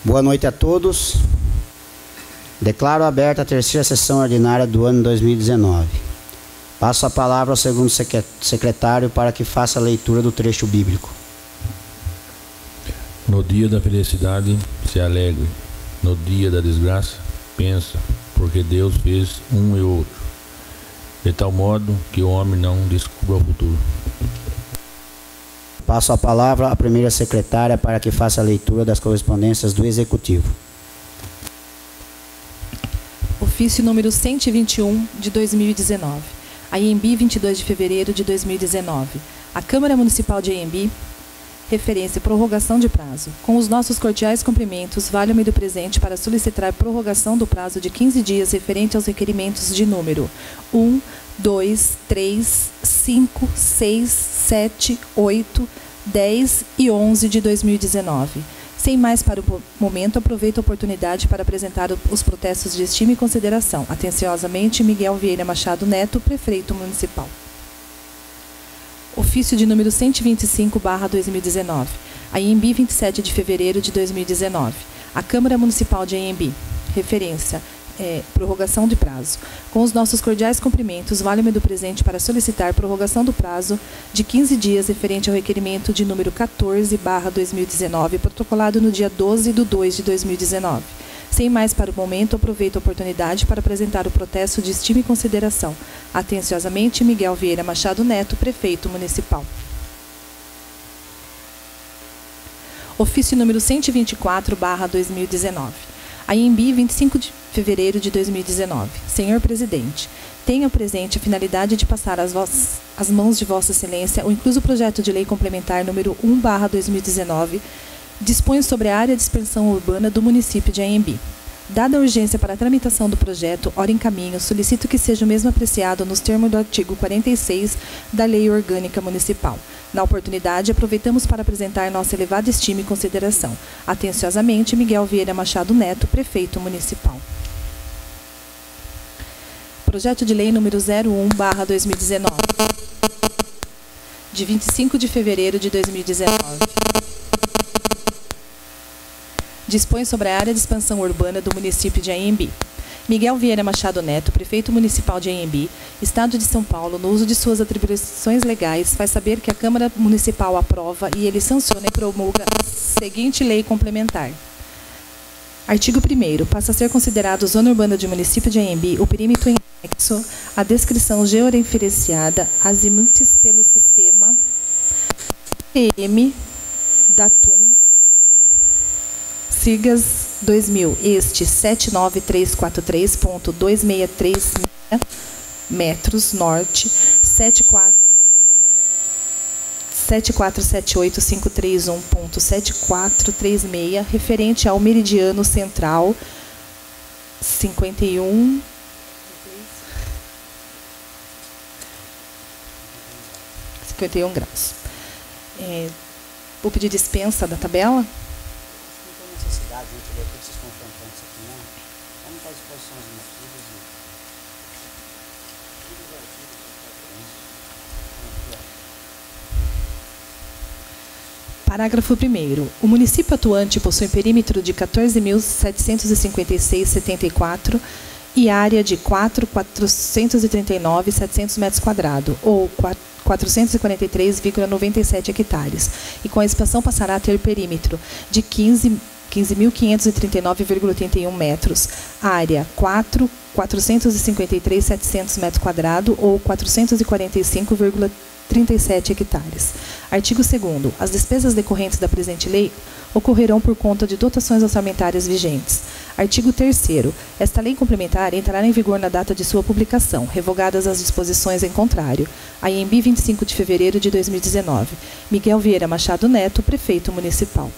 Boa noite a todos. Declaro aberta a terceira sessão ordinária do ano 2019. Passo a palavra ao segundo secretário para que faça a leitura do trecho bíblico. No dia da felicidade, se alegre. No dia da desgraça, pensa, porque Deus fez um e outro, de tal modo que o homem não descubra o futuro. Passo a palavra à primeira secretária para que faça a leitura das correspondências do Executivo. Ofício número 121 de 2019. Anhembi, 22 de fevereiro de 2019. A Câmara Municipal de Anhembi, referência prorrogação de prazo. Com os nossos cordiais cumprimentos, valho-me do presente para solicitar prorrogação do prazo de 15 dias referente aos requerimentos de número 1, 2, 3, 5, 6, 7, 8, 10 e 11 de 2019. Sem mais para o momento, aproveito a oportunidade para apresentar os protestos de estima e consideração. Atenciosamente, Miguel Vieira Machado Neto, Prefeito Municipal. Ofício de número 125/2019. Anhembi, 27 de fevereiro de 2019. A Câmara Municipal de Anhembi. Referência, prorrogação de prazo. Com os nossos cordiais cumprimentos, valho-me do presente para solicitar prorrogação do prazo de 15 dias referente ao requerimento de número 14/2019, protocolado no dia 12/2 de 2019. Sem mais para o momento, aproveito a oportunidade para apresentar o protesto de estima e consideração. Atenciosamente, Miguel Vieira Machado Neto, Prefeito Municipal. Ofício número 124/2019. Anhembi, 25 de fevereiro de 2019. Senhor Presidente, tenho presente a finalidade de passar às mãos de Vossa Excelência o incluso projeto de lei complementar número 1/2019, dispõe sobre a área de expansão urbana do município de Anhembi. Dada a urgência para a tramitação do projeto, ora em caminho, solicito que seja o mesmo apreciado nos termos do artigo 46 da Lei Orgânica Municipal. Na oportunidade, aproveitamos para apresentar nossa elevada estima e consideração. Atenciosamente, Miguel Vieira Machado Neto, Prefeito Municipal. Projeto de Lei número 01/2019, de 25 de fevereiro de 2019. Dispõe sobre a área de expansão urbana do município de Anhembi. Miguel Vieira Machado Neto, Prefeito Municipal de Anhembi, Estado de São Paulo, no uso de suas atribuições legais, faz saber que a Câmara Municipal aprova e ele sanciona e promulga a seguinte lei complementar. Artigo 1º. Passa a ser considerado zona urbana do município de Anhembi o perímetro em anexo à descrição georreferenciada azimuthis pelo sistema PM Datum Sigas 2000, este 79343.263 metros norte, 7478531.7436, referente ao meridiano central 51 graus. Vou pedir dispensa da tabela. Necessidade, a gente vê todos esses confrontantes aqui, né? Vamos fazer exposições motivos e... Parágrafo 1º. O município atuante possui perímetro de 14.756,74 e área de 4.439.700 metros quadrados, ou 443,97 hectares, e com a expansão passará a ter perímetro de 15.539,81 metros, área 453.700 metros quadrados, ou 445,37 hectares. Artigo 2º. As despesas decorrentes da presente lei ocorrerão por conta de dotações orçamentárias vigentes. Artigo 3º. Esta lei complementar entrará em vigor na data de sua publicação, revogadas as disposições em contrário. Anhembi, 25 de fevereiro de 2019. Miguel Vieira Machado Neto, Prefeito Municipal.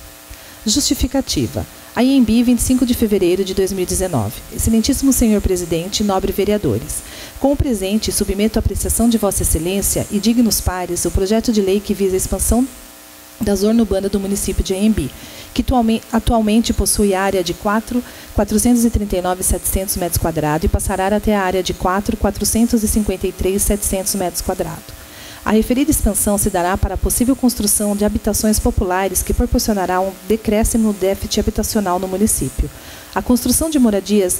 Justificativa. Anhembi, 25 de fevereiro de 2019. Excelentíssimo Senhor Presidente, nobre vereadores. Com o presente, submeto à apreciação de Vossa Excelência e dignos pares o projeto de lei que visa a expansão da zona urbana do município de Anhembi, que atualmente possui área de 439.700 metros quadrados e passará até a área de 4.453.700 metros quadrados. A referida expansão se dará para a possível construção de habitações populares que proporcionará um decréscimo no déficit habitacional no município. A construção de moradias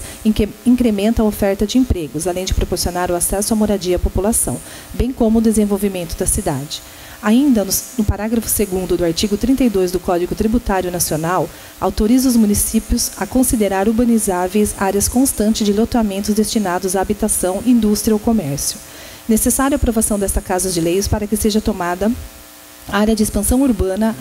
incrementa a oferta de empregos, além de proporcionar o acesso à moradia à população, bem como o desenvolvimento da cidade. Ainda no parágrafo 2º do artigo 32 do Código Tributário Nacional, autoriza os municípios a considerar urbanizáveis áreas constantes de loteamentos destinados à habitação, indústria ou comércio. Necessária a aprovação desta Casa de Leis para que seja tomada a área de expansão urbana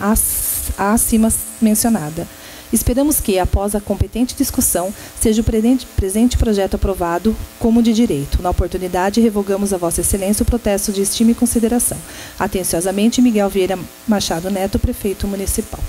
acima mencionada. Esperamos que, após a competente discussão, seja o presente projeto aprovado como de direito. Na oportunidade, revogamos a Vossa Excelência o protesto de estima e consideração. Atenciosamente, Miguel Vieira Machado Neto, Prefeito Municipal.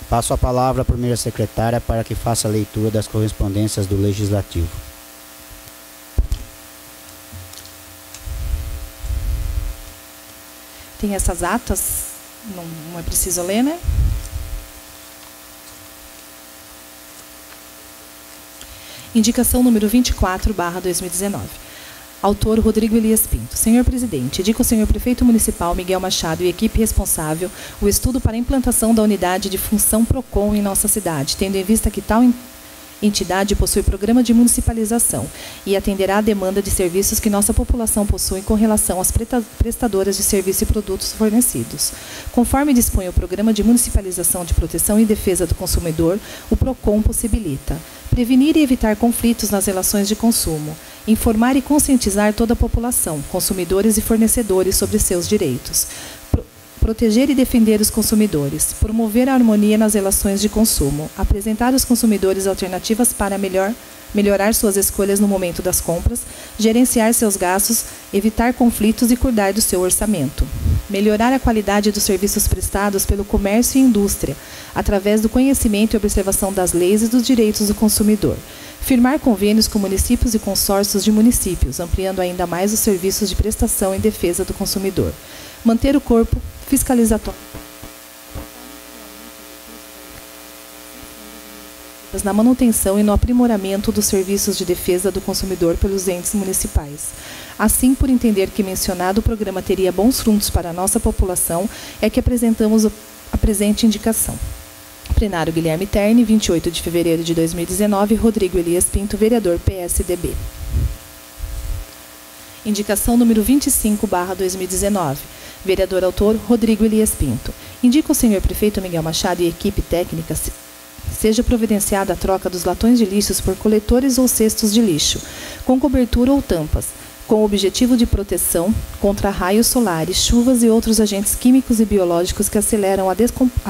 Passo a palavra à primeira secretária para que faça a leitura das correspondências do Legislativo. Tem essas atas, não é preciso ler, né? Indicação número 24/2019. Autor Rodrigo Elias Pinto. Senhor Presidente, indica ao senhor Prefeito Municipal Miguel Machado e equipe responsável o estudo para a implantação da unidade de função PROCON em nossa cidade, tendo em vista que tal entidade possui programa de municipalização e atenderá à demanda de serviços que nossa população possui com relação às prestadoras de serviço e produtos fornecidos. Conforme dispõe o Programa de Municipalização de Proteção e Defesa do Consumidor, o PROCON possibilita prevenir e evitar conflitos nas relações de consumo, informar e conscientizar toda a população, consumidores e fornecedores sobre seus direitos, proteger e defender os consumidores, promover a harmonia nas relações de consumo, apresentar aos consumidores alternativas para melhorar suas escolhas no momento das compras, gerenciar seus gastos, evitar conflitos e cuidar do seu orçamento. Melhorar a qualidade dos serviços prestados pelo comércio e indústria, através do conhecimento e observação das leis e dos direitos do consumidor. Firmar convênios com municípios e consórcios de municípios, ampliando ainda mais os serviços de prestação em defesa do consumidor. Manter o corpo fiscalizatório na manutenção e no aprimoramento dos serviços de defesa do consumidor pelos entes municipais. Assim, por entender que mencionado programa teria bons frutos para a nossa população, é que apresentamos a presente indicação. Plenário Guilherme Terni, 28 de fevereiro de 2019, Rodrigo Elias Pinto, vereador PSDB. Indicação número 25/2019. Vereador autor Rodrigo Elias Pinto. Indica o senhor Prefeito Miguel Machado e equipe técnica seja providenciada a troca dos latões de lixos por coletores ou cestos de lixo, com cobertura ou tampas, com o objetivo de proteção contra raios solares, chuvas e outros agentes químicos e biológicos que aceleram a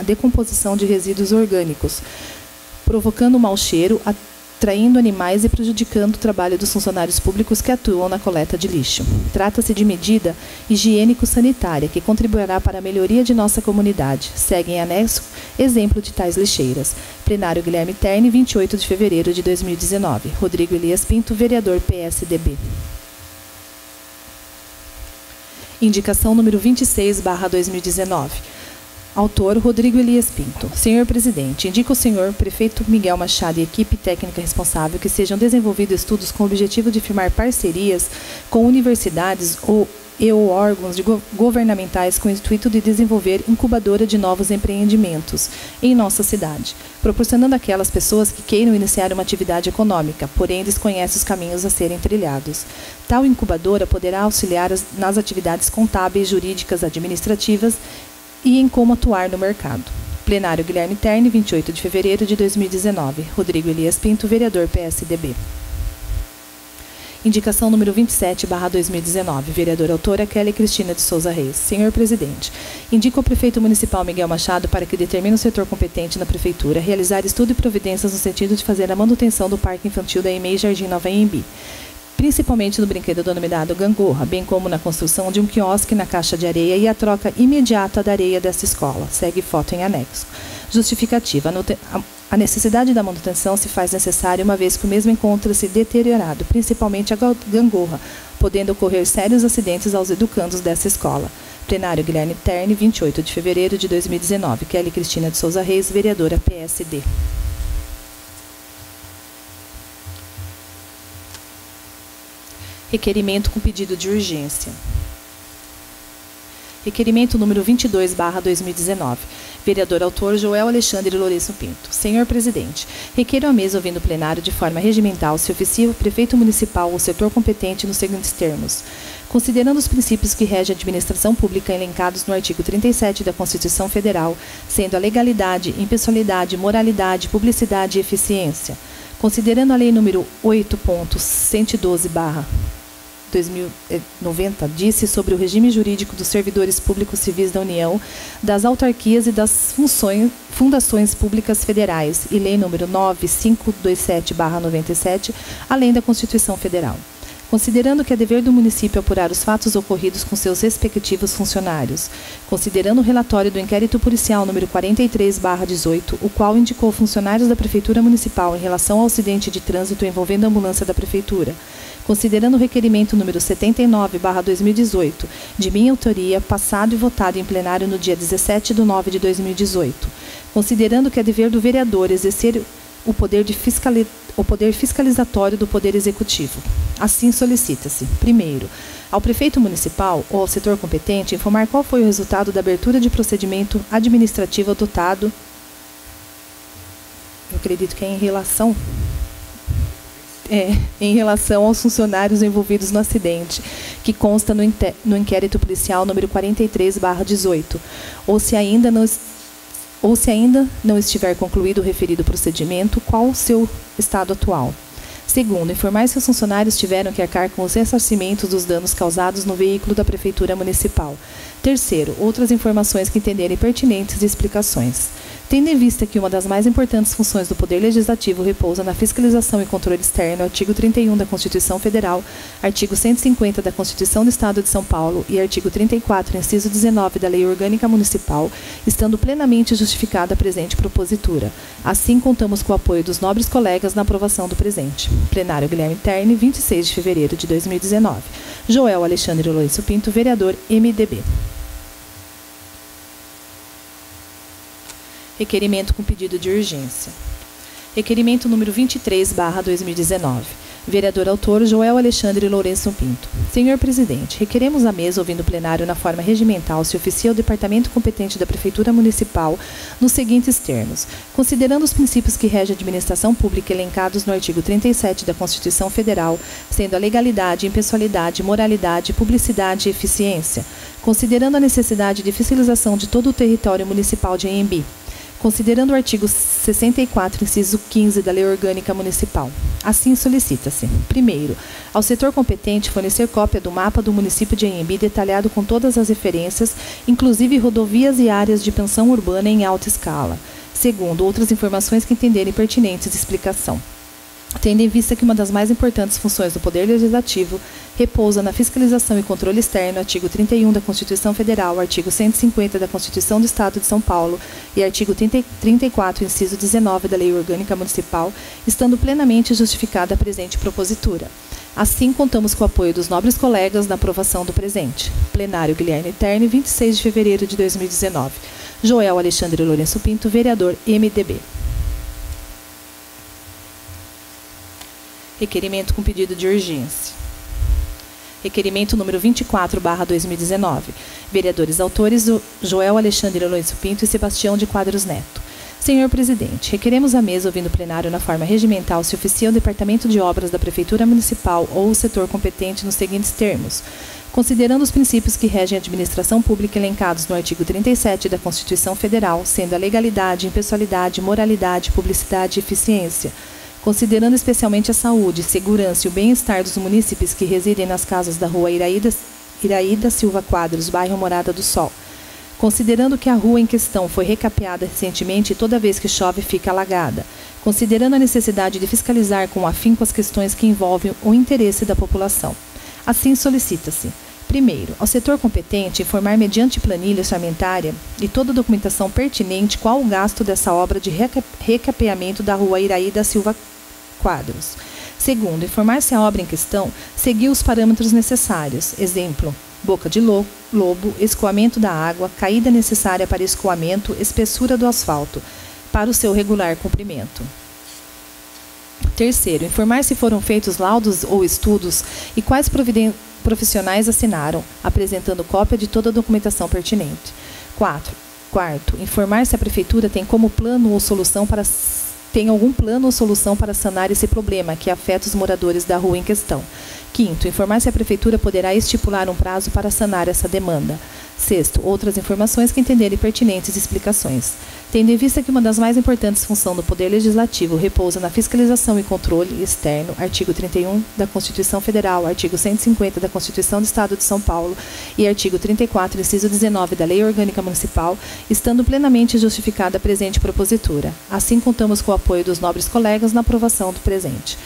decomposição de resíduos orgânicos, provocando mau cheiro, atraindo animais e prejudicando o trabalho dos funcionários públicos que atuam na coleta de lixo. Trata-se de medida higiênico-sanitária que contribuirá para a melhoria de nossa comunidade. Segue em anexo exemplo de tais lixeiras. Plenário Guilherme Terni, 28 de fevereiro de 2019. Rodrigo Elias Pinto, vereador PSDB. Indicação número 26/2019. Autor Rodrigo Elias Pinto. Senhor Presidente, indica o senhor Prefeito Miguel Machado e equipe técnica responsável que sejam desenvolvidos estudos com o objetivo de firmar parcerias com universidades ou órgãos governamentais com o intuito de desenvolver incubadora de novos empreendimentos em nossa cidade, proporcionando àquelas pessoas que queiram iniciar uma atividade econômica, porém desconhecem os caminhos a serem trilhados. Tal incubadora poderá auxiliar nas atividades contábeis, jurídicas, administrativas e em como atuar no mercado. Plenário Guilherme Terni, 28 de fevereiro de 2019. Rodrigo Elias Pinto, vereador PSDB. Indicação número 27/2019. Vereadora autora Kelly Cristina de Souza Reis. Senhor Presidente, indica ao Prefeito Municipal Miguel Machado para que determine o setor competente na Prefeitura realizar estudo e providências no sentido de fazer a manutenção do Parque Infantil da EMEI Jardim Nova Anhembi, principalmente no brinquedo denominado Gangorra, bem como na construção de um quiosque na caixa de areia e a troca imediata da areia dessa escola. Segue foto em anexo. Justificativa. A necessidade da manutenção se faz necessária uma vez que o mesmo encontra-se deteriorado, principalmente a gangorra, podendo ocorrer sérios acidentes aos educandos dessa escola. Plenário Guilherme Terni, 28 de fevereiro de 2019. Kelly Cristina de Souza Reis, vereadora PSD. Requerimento com pedido de urgência. Requerimento número 22/2019. Vereador autor Joel Alexandre Lourenço Pinto. Senhor Presidente, requeiro à mesa ouvindo o plenário de forma regimental se oficia o prefeito municipal ou setor competente nos seguintes termos. Considerando os princípios que regem a administração pública elencados no artigo 37 da Constituição Federal, sendo a legalidade, impessoalidade, moralidade, publicidade e eficiência. Considerando a Lei nº 8.112/2090, disse sobre o regime jurídico dos servidores públicos civis da União, das autarquias e das fundações públicas federais, e Lei nº 9527/97, além da Constituição Federal. Considerando que é dever do município apurar os fatos ocorridos com seus respectivos funcionários, considerando o relatório do inquérito policial número 43/18, o qual indicou funcionários da Prefeitura Municipal em relação ao acidente de trânsito envolvendo a ambulância da Prefeitura, considerando o requerimento número 79/2018, de minha autoria, passado e votado em plenário no dia 17/9 de 2018, considerando que é dever do vereador exercer o poder fiscalizatório do Poder Executivo. Assim solicita-se, primeiro, ao prefeito municipal ou ao setor competente informar qual foi o resultado da abertura de procedimento administrativo adotado, eu acredito que é em relação aos funcionários envolvidos no acidente, que consta no inquérito policial número 43/18, ou se ainda não estiver concluído o referido procedimento, qual o seu estado atual. Segundo, informar se os funcionários tiveram que arcar com os ressarcimentos dos danos causados no veículo da Prefeitura Municipal. Terceiro, outras informações que entenderem pertinentes e explicações. Tendo em vista que uma das mais importantes funções do Poder Legislativo repousa na fiscalização e controle externo, artigo 31 da Constituição Federal, artigo 150 da Constituição do Estado de São Paulo e artigo 34, inciso 19 da Lei Orgânica Municipal, estando plenamente justificada a presente propositura. Assim, contamos com o apoio dos nobres colegas na aprovação do presente. Plenário Guilherme Terni, 26 de fevereiro de 2019. Joel Alexandre Lourenço Pinto, vereador MDB. Requerimento com pedido de urgência. Requerimento número 23/2019. Vereador autor Joel Alexandre Lourenço Pinto. Senhor Presidente, requeremos à mesa, ouvindo o plenário na forma regimental, se oficia o departamento competente da Prefeitura Municipal nos seguintes termos. Considerando os princípios que regem a administração pública elencados no artigo 37 da Constituição Federal, sendo a legalidade, impessoalidade, moralidade, publicidade e eficiência. Considerando a necessidade de fiscalização de todo o território municipal de Anhembi. Considerando o artigo 64, inciso 15 da Lei Orgânica Municipal. Assim solicita-se, primeiro, ao setor competente fornecer cópia do mapa do município de Anhembi detalhado com todas as referências, inclusive rodovias e áreas de pensão urbana em alta escala. Segundo, outras informações que entenderem pertinentes de explicação. Tendo em vista que uma das mais importantes funções do Poder Legislativo repousa na fiscalização e controle externo, artigo 31 da Constituição Federal, artigo 150 da Constituição do Estado de São Paulo e artigo 34, inciso 19 da Lei Orgânica Municipal, estando plenamente justificada a presente propositura. Assim, contamos com o apoio dos nobres colegas na aprovação do presente. Plenário Guilherme Terni, 26 de fevereiro de 2019. Joel Alexandre Lourenço Pinto, vereador MDB. Requerimento com pedido de urgência. Requerimento número 24/2019. Vereadores autores Joel Alexandre Lourenço Pinto e Sebastião de Quadros Neto. Senhor Presidente, requeremos à mesa, ouvindo o plenário na forma regimental, se oficia o Departamento de Obras da Prefeitura Municipal ou o setor competente nos seguintes termos. Considerando os princípios que regem a administração pública elencados no artigo 37 da Constituição Federal, sendo a legalidade, impessoalidade, moralidade, publicidade e eficiência. Considerando especialmente a saúde, segurança e o bem-estar dos munícipes que residem nas casas da rua Iraída Silva Quadros, bairro Morada do Sol. Considerando que a rua em questão foi recapeada recentemente e toda vez que chove fica alagada. Considerando a necessidade de fiscalizar com afinco as questões que envolvem o interesse da população. Assim solicita-se. Primeiro, ao setor competente informar mediante planilha orçamentária e toda a documentação pertinente qual o gasto dessa obra de recapeamento da rua Iraída Silva Quadros. Segundo, informar se a obra em questão seguiu os parâmetros necessários, exemplo, boca de lobo, escoamento da água, caída necessária para escoamento, espessura do asfalto, para o seu regular cumprimento. Terceiro, informar se foram feitos laudos ou estudos e quais profissionais assinaram, apresentando cópia de toda a documentação pertinente. Quarto, informar se a Prefeitura tem algum plano ou solução para sanar esse problema que afeta os moradores da rua em questão. Quinto, informar se a Prefeitura poderá estipular um prazo para sanar essa demanda. Sexto, outras informações que entenderem pertinentes explicações. Tendo em vista que uma das mais importantes funções do Poder Legislativo repousa na fiscalização e controle externo, artigo 31 da Constituição Federal, artigo 150 da Constituição do Estado de São Paulo e artigo 34, inciso 19 da Lei Orgânica Municipal, estando plenamente justificada a presente propositura. Assim, contamos com o apoio dos nobres colegas na aprovação do presente.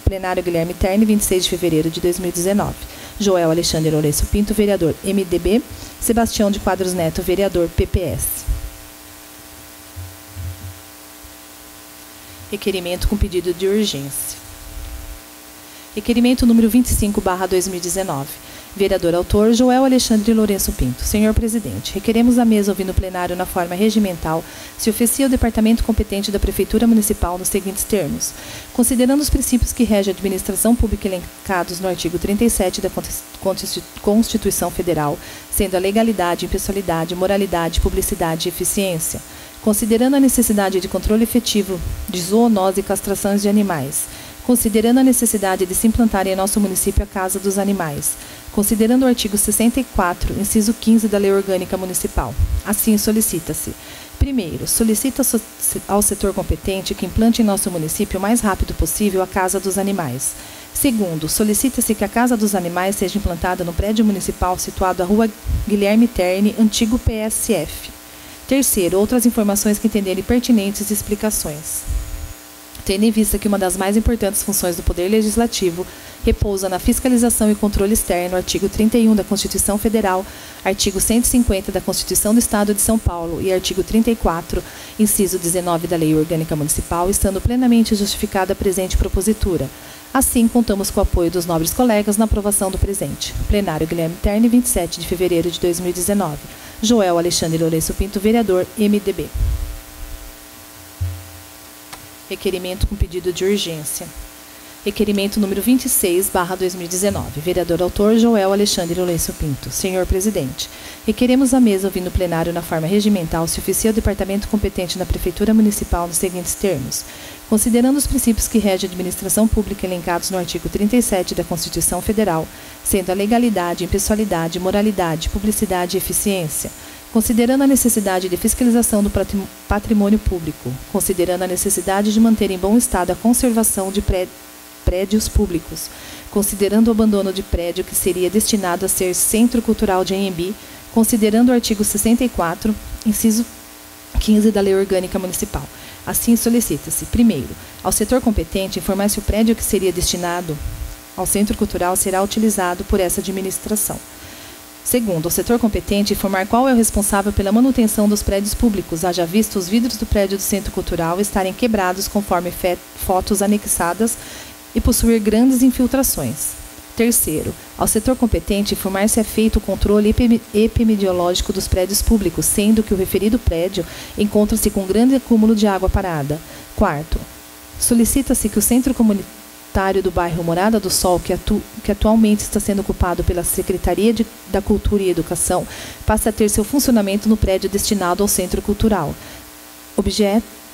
Plenário Guilherme Terni, 26 de fevereiro de 2019. Joel Alexandre Lourenço Pinto, vereador MDB. Sebastião de Quadros Neto, vereador PPS. Requerimento com pedido de urgência. Requerimento número 25/2019. Vereador autor, Joel Alexandre Lourenço Pinto. Senhor presidente, requeremos à mesa ouvir no plenário na forma regimental se oficia o departamento competente da Prefeitura Municipal nos seguintes termos. Considerando os princípios que regem a administração pública elencados no artigo 37 da Constituição Federal, sendo a legalidade, impessoalidade, moralidade, publicidade e eficiência. Considerando a necessidade de controle efetivo de zoonose e castrações de animais. Considerando a necessidade de se implantar em nosso município a Casa dos Animais. Considerando o artigo 64, inciso 15 da Lei Orgânica Municipal. Assim solicita-se. Primeiro, solicita ao setor competente que implante em nosso município o mais rápido possível a Casa dos Animais. Segundo, solicita-se que a Casa dos Animais seja implantada no prédio municipal situado à Rua Guilherme Terni, antigo PSF. Terceiro, outras informações que entenderem pertinentes e explicações. Tendo em vista que uma das mais importantes funções do Poder Legislativo repousa na fiscalização e controle externo, artigo 31 da Constituição Federal, artigo 150 da Constituição do Estado de São Paulo e artigo 34, inciso 19 da Lei Orgânica Municipal, estando plenamente justificada a presente propositura. Assim, contamos com o apoio dos nobres colegas na aprovação do presente. Plenário Guilherme Terni, 27 de fevereiro de 2019. Joel Alexandre Lourenço Pinto, vereador MDB. Requerimento com pedido de urgência. Requerimento número 26/2019. Vereador autor, Joel Alexandre Lourenço Pinto. Senhor presidente, requeremos à mesa ouvir no plenário na forma regimental se oficia o departamento competente na Prefeitura Municipal nos seguintes termos. Considerando os princípios que regem a administração pública elencados no artigo 37 da Constituição Federal, sendo a legalidade, impessoalidade, moralidade, publicidade e eficiência. Considerando a necessidade de fiscalização do patrimônio público, considerando a necessidade de manter em bom estado a conservação de prédios públicos, considerando o abandono de prédio que seria destinado a ser Centro Cultural de Anhembi, considerando o artigo 64, inciso 15 da Lei Orgânica Municipal. Assim solicita-se, primeiro, ao setor competente informar se o prédio que seria destinado ao Centro Cultural será utilizado por essa administração. Segundo, o setor competente informar qual é o responsável pela manutenção dos prédios públicos, haja visto os vidros do prédio do Centro Cultural estarem quebrados conforme fotos anexadas e possuir grandes infiltrações. Terceiro, ao setor competente informar se é feito o controle epidemiológico dos prédios públicos, sendo que o referido prédio encontra-se com grande acúmulo de água parada. Quarto, solicita-se que o Centro Comunitário do bairro Morada do Sol, que atualmente está sendo ocupado pela Secretaria da Cultura e Educação, passe a ter seu funcionamento no prédio destinado ao Centro Cultural.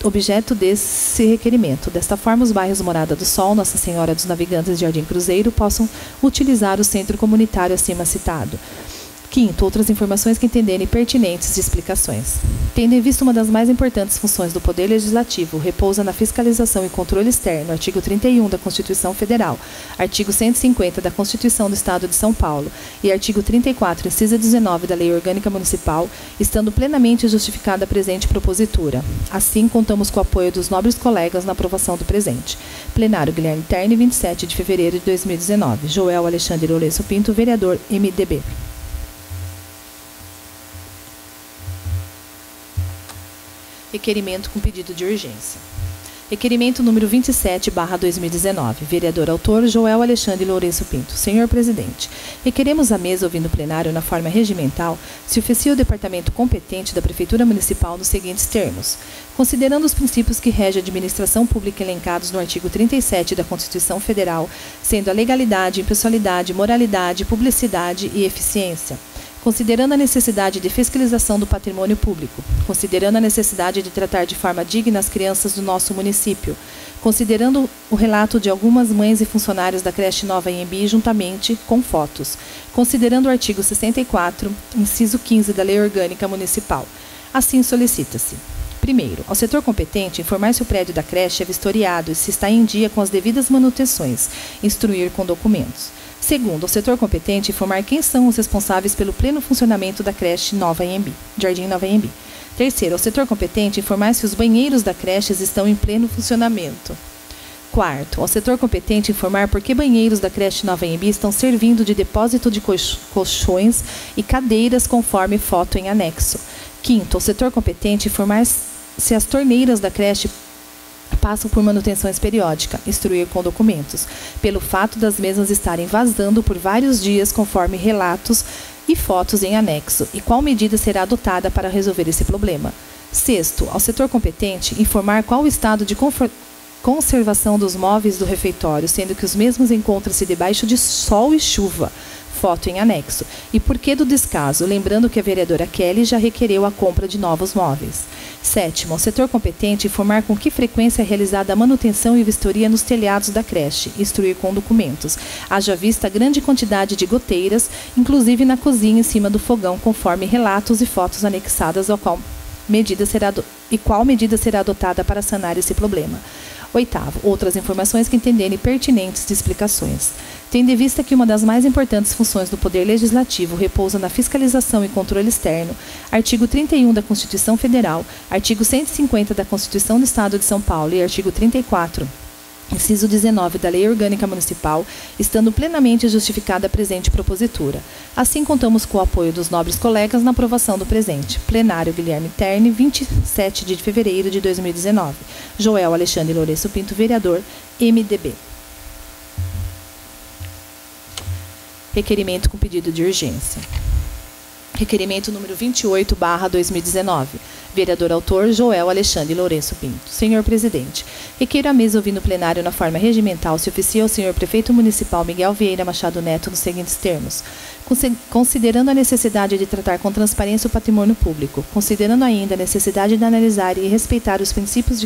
Objeto desse requerimento. Desta forma, os bairros Morada do Sol, Nossa Senhora dos Navegantes e Jardim Cruzeiro possam utilizar o centro comunitário acima citado. Quinto, outras informações que entenderem pertinentes de explicações. Tendo em vista uma das mais importantes funções do Poder Legislativo, repousa na fiscalização e controle externo, artigo 31 da Constituição Federal, artigo 150 da Constituição do Estado de São Paulo e artigo 34, inciso 19 da Lei Orgânica Municipal, estando plenamente justificada a presente propositura. Assim, contamos com o apoio dos nobres colegas na aprovação do presente. Plenário Guilherme Terni, 27 de fevereiro de 2019. Joel Alexandre Lourenço Pinto, vereador MDB. Requerimento com pedido de urgência. Requerimento número 27/2019. Vereador autor, Joel Alexandre Lourenço Pinto. Senhor presidente, requeremos à mesa, ouvindo o plenário na forma regimental, se oficia o departamento competente da Prefeitura Municipal nos seguintes termos. Considerando os princípios que regem a administração pública elencados no artigo 37 da Constituição Federal, sendo a legalidade, impessoalidade, moralidade, publicidade e eficiência. Considerando a necessidade de fiscalização do patrimônio público, considerando a necessidade de tratar de forma digna as crianças do nosso município, considerando o relato de algumas mães e funcionários da creche Nova Anhembi juntamente com fotos, considerando o artigo 64, inciso 15 da Lei Orgânica Municipal. Assim solicita-se: primeiro, ao setor competente informar se o prédio da creche é vistoriado e se está em dia com as devidas manutenções, instruir com documentos. Segundo, ao setor competente informar quem são os responsáveis pelo pleno funcionamento da creche Nova Anhembi, Jardim Nova Anhembi. Terceiro, ao setor competente informar se os banheiros da creche estão em pleno funcionamento. Quarto, ao setor competente informar por que banheiros da creche Nova Anhembi estão servindo de depósito de colchões e cadeiras conforme foto em anexo. Quinto, ao setor competente informar se as torneiras da creche passam por manutenções periódicas, instruir com documentos, pelo fato das mesmas estarem vazando por vários dias conforme relatos e fotos em anexo, e qual medida será adotada para resolver esse problema. Sexto, ao setor competente, informar qual o estado de conservação dos móveis do refeitório, sendo que os mesmos encontram-se debaixo de sol e chuva, foto em anexo, e por que do descaso, lembrando que a vereadora Kelly já requereu a compra de novos móveis. Sétimo, ao setor competente informar com que frequência é realizada a manutenção e vistoria nos telhados da creche, instruir com documentos, haja vista a grande quantidade de goteiras, inclusive na cozinha em cima do fogão, conforme relatos e fotos anexadas ao qual medida será adotada para sanar esse problema. Oitavo, outras informações que entenderem pertinentes de explicações. Tendo em vista que uma das mais importantes funções do Poder Legislativo repousa na fiscalização e controle externo, artigo 31 da Constituição Federal, artigo 150 da Constituição do Estado de São Paulo e artigo 34, inciso 19 da Lei Orgânica Municipal, estando plenamente justificada a presente propositura. Assim, contamos com o apoio dos nobres colegas na aprovação do presente. Plenário Guilherme Terni, 27 de fevereiro de 2019. Joel Alexandre Lourenço Pinto, vereador, MDB. Requerimento com pedido de urgência. Requerimento número 28/2019. Vereador autor, Joel Alexandre Lourenço Pinto. Senhor presidente, requeiro à mesa, ouvindo o plenário na forma regimental, se oficia ao senhor prefeito municipal Miguel Vieira Machado Neto nos seguintes termos. Considerando a necessidade de tratar com transparência o patrimônio público, considerando ainda a necessidade de analisar e respeitar os princípios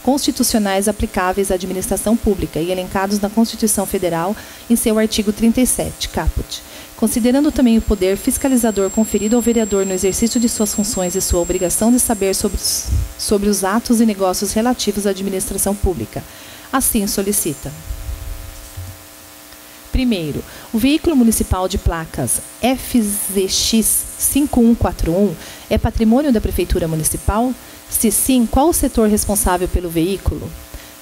constitucionais aplicáveis à administração pública e elencados na Constituição Federal em seu artigo 37, caput. Considerando também o poder fiscalizador conferido ao vereador no exercício de suas funções e sua obrigação de saber sobre os atos e negócios relativos à administração pública. Assim solicita. Primeiro, o veículo municipal de placas FZX 5141 é patrimônio da Prefeitura Municipal? Se sim, qual o setor responsável pelo veículo?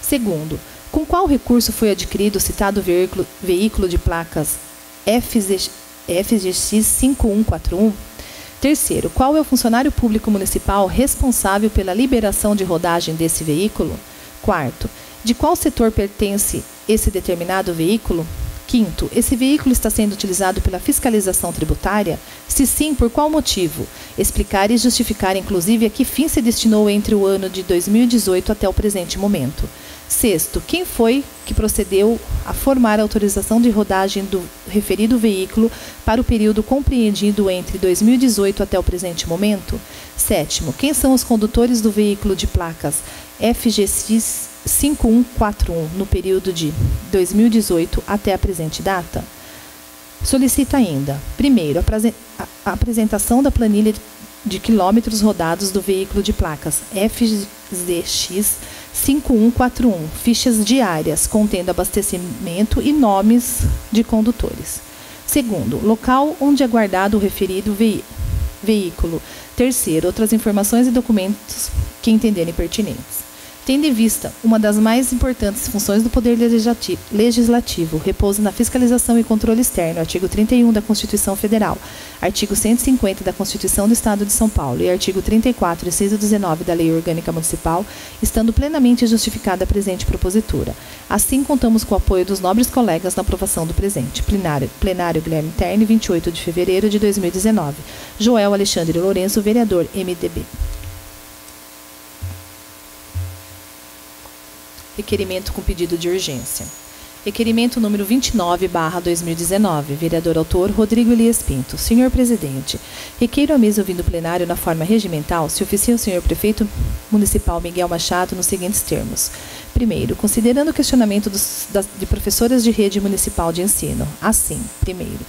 Segundo, com qual recurso foi adquirido o citado veículo de placas FZX 5141? Terceiro, qual é o funcionário público municipal responsável pela liberação de rodagem desse veículo? Quarto, de qual setor pertence esse determinado veículo? Quinto, esse veículo está sendo utilizado pela fiscalização tributária? Se sim, por qual motivo? Explicar e justificar, inclusive, a que fim se destinou entre o ano de 2018 até o presente momento. Sexto, quem foi que procedeu a formar a autorização de rodagem do referido veículo para o período compreendido entre 2018 até o presente momento? Sétimo, quem são os condutores do veículo de placas FGX 5141 no período de 2018 até a presente data? Solicita ainda, primeiro, a apresentação da planilha de quilômetros rodados do veículo de placas FZX 5141, fichas diárias contendo abastecimento e nomes de condutores. Segundo, local onde é guardado o referido veículo. Terceiro, outras informações e documentos que entenderem pertinentes. Tendo em vista uma das mais importantes funções do Poder Legislativo, repousa na fiscalização e controle externo, artigo 31 da Constituição Federal, artigo 150 da Constituição do Estado de São Paulo e artigo 34, inciso 19 da Lei Orgânica Municipal, estando plenamente justificada a presente propositura. Assim, contamos com o apoio dos nobres colegas na aprovação do presente. Plenário Guilherme Terni, 28 de fevereiro de 2019. Joel Alexandre Lourenço, vereador, MDB. Requerimento com pedido de urgência. Requerimento número 29/2019. Vereador autor Rodrigo Elias Pinto. Senhor presidente, requeiro a mesa ouvindo o plenário na forma regimental, se oficia o senhor prefeito municipal Miguel Machado nos seguintes termos. Primeiro, considerando o questionamento de professoras de rede municipal de ensino. Assim, primeiro,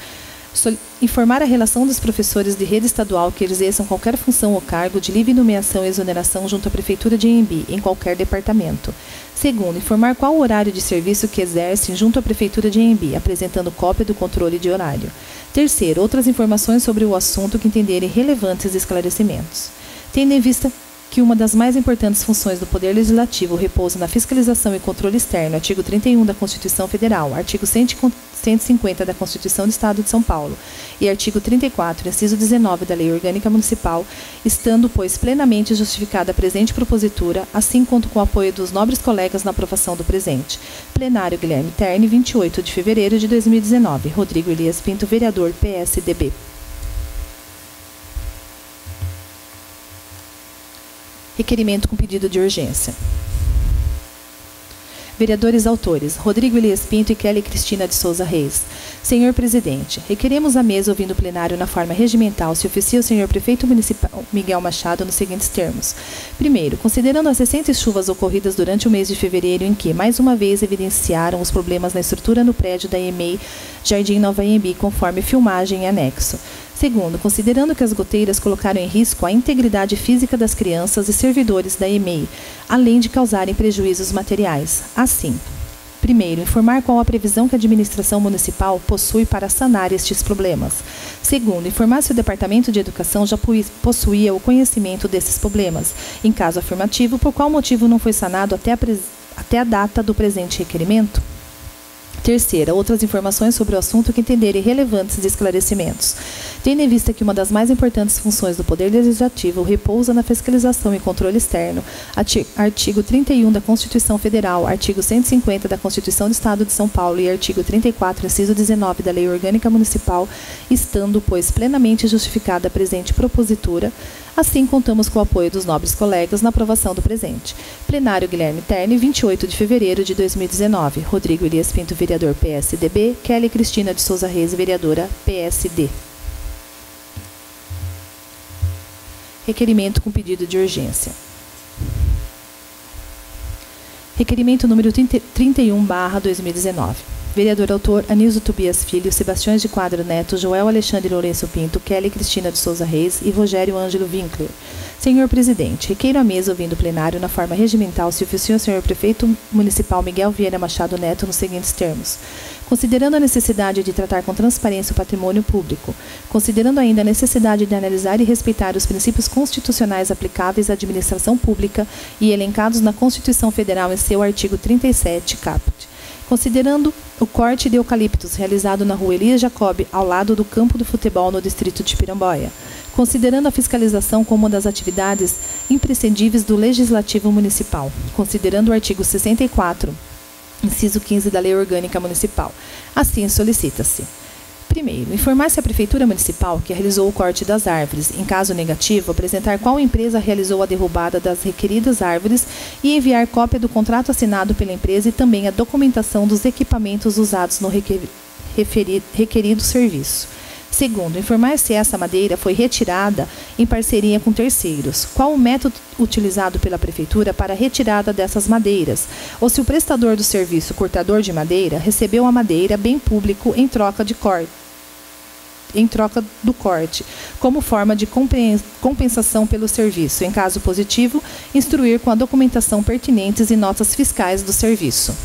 informar a relação dos professores de rede estadual que exerçam qualquer função ou cargo de livre nomeação e exoneração junto à Prefeitura de Anhembi, em qualquer departamento. Segundo, informar qual o horário de serviço que exercem junto à Prefeitura de Anhembi, apresentando cópia do controle de horário. Terceiro, outras informações sobre o assunto que entenderem relevantes esclarecimentos. Tendo em vista que uma das mais importantes funções do Poder Legislativo repousa na fiscalização e controle externo, artigo 31 da Constituição Federal, artigo 150 da Constituição do Estado de São Paulo e artigo 34, inciso 19 da Lei Orgânica Municipal, estando, pois, plenamente justificada a presente propositura, assim quanto com o apoio dos nobres colegas na aprovação do presente. Plenário Guilherme Terni, 28 de fevereiro de 2019. Rodrigo Elias Pinto, vereador, PSDB. Requerimento com pedido de urgência. Vereadores autores, Rodrigo Elias Pinto e Kelly Cristina de Souza Reis. Senhor presidente, requeremos a mesa ouvindo o plenário na forma regimental, se oficia o senhor prefeito municipal Miguel Machado nos seguintes termos. Primeiro, considerando as recentes chuvas ocorridas durante o mês de fevereiro em que, mais uma vez, evidenciaram os problemas na estrutura no prédio da EMEI Jardim Nova Anhembi, conforme filmagem em anexo. Segundo, considerando que as goteiras colocaram em risco a integridade física das crianças e servidores da EMEI, além de causarem prejuízos materiais. Assim, primeiro, informar qual a previsão que a administração municipal possui para sanar estes problemas. Segundo, informar se o Departamento de Educação já possuía o conhecimento desses problemas. Em caso afirmativo, por qual motivo não foi sanado até a data do presente requerimento? Terceira, outras informações sobre o assunto que entenderem relevantes e esclarecimentos. Tendo em vista que uma das mais importantes funções do Poder Legislativo repousa na fiscalização e controle externo, artigo 31 da Constituição Federal, artigo 150 da Constituição do Estado de São Paulo e artigo 34, inciso 19 da Lei Orgânica Municipal, estando, pois, plenamente justificada a presente propositura, assim contamos com o apoio dos nobres colegas na aprovação do presente. Plenário Guilherme Terni, 28 de fevereiro de 2019. Rodrigo Elias Pinto, vereador, PSDB. Kelly Cristina de Souza Reis, vereadora, PSD. Requerimento com pedido de urgência. Requerimento número 31/2019. Vereador autor, Anilson Tobias Filho, Sebastiões de Quadro Neto, Joel Alexandre Lourenço Pinto, Kelly Cristina de Souza Reis e Rogério Ângelo Winkler. Senhor presidente, requeiro a mesa ouvindo o plenário na forma regimental se oficia o senhor prefeito municipal Miguel Vieira Machado Neto nos seguintes termos. Considerando a necessidade de tratar com transparência o patrimônio público, considerando ainda a necessidade de analisar e respeitar os princípios constitucionais aplicáveis à administração pública e elencados na Constituição Federal em seu artigo 37, caput. Considerando o corte de eucaliptos realizado na rua Elias Jacob, ao lado do campo do futebol no distrito de Piramboia. Considerando a fiscalização como uma das atividades imprescindíveis do Legislativo Municipal. Considerando o artigo 64, inciso 15 da Lei Orgânica Municipal. Assim solicita-se. Primeiro, informar se a Prefeitura Municipal que realizou o corte das árvores, em caso negativo, apresentar qual empresa realizou a derrubada das requeridas árvores e enviar cópia do contrato assinado pela empresa e também a documentação dos equipamentos usados no requerido serviço. Segundo, informar se essa madeira foi retirada em parceria com terceiros, qual o método utilizado pela Prefeitura para a retirada dessas madeiras, ou se o prestador do serviço cortador de madeira recebeu a madeira bem público em troca do corte, como forma de compensação pelo serviço. Em caso positivo, instruir com a documentação pertinentes e notas fiscais do serviço.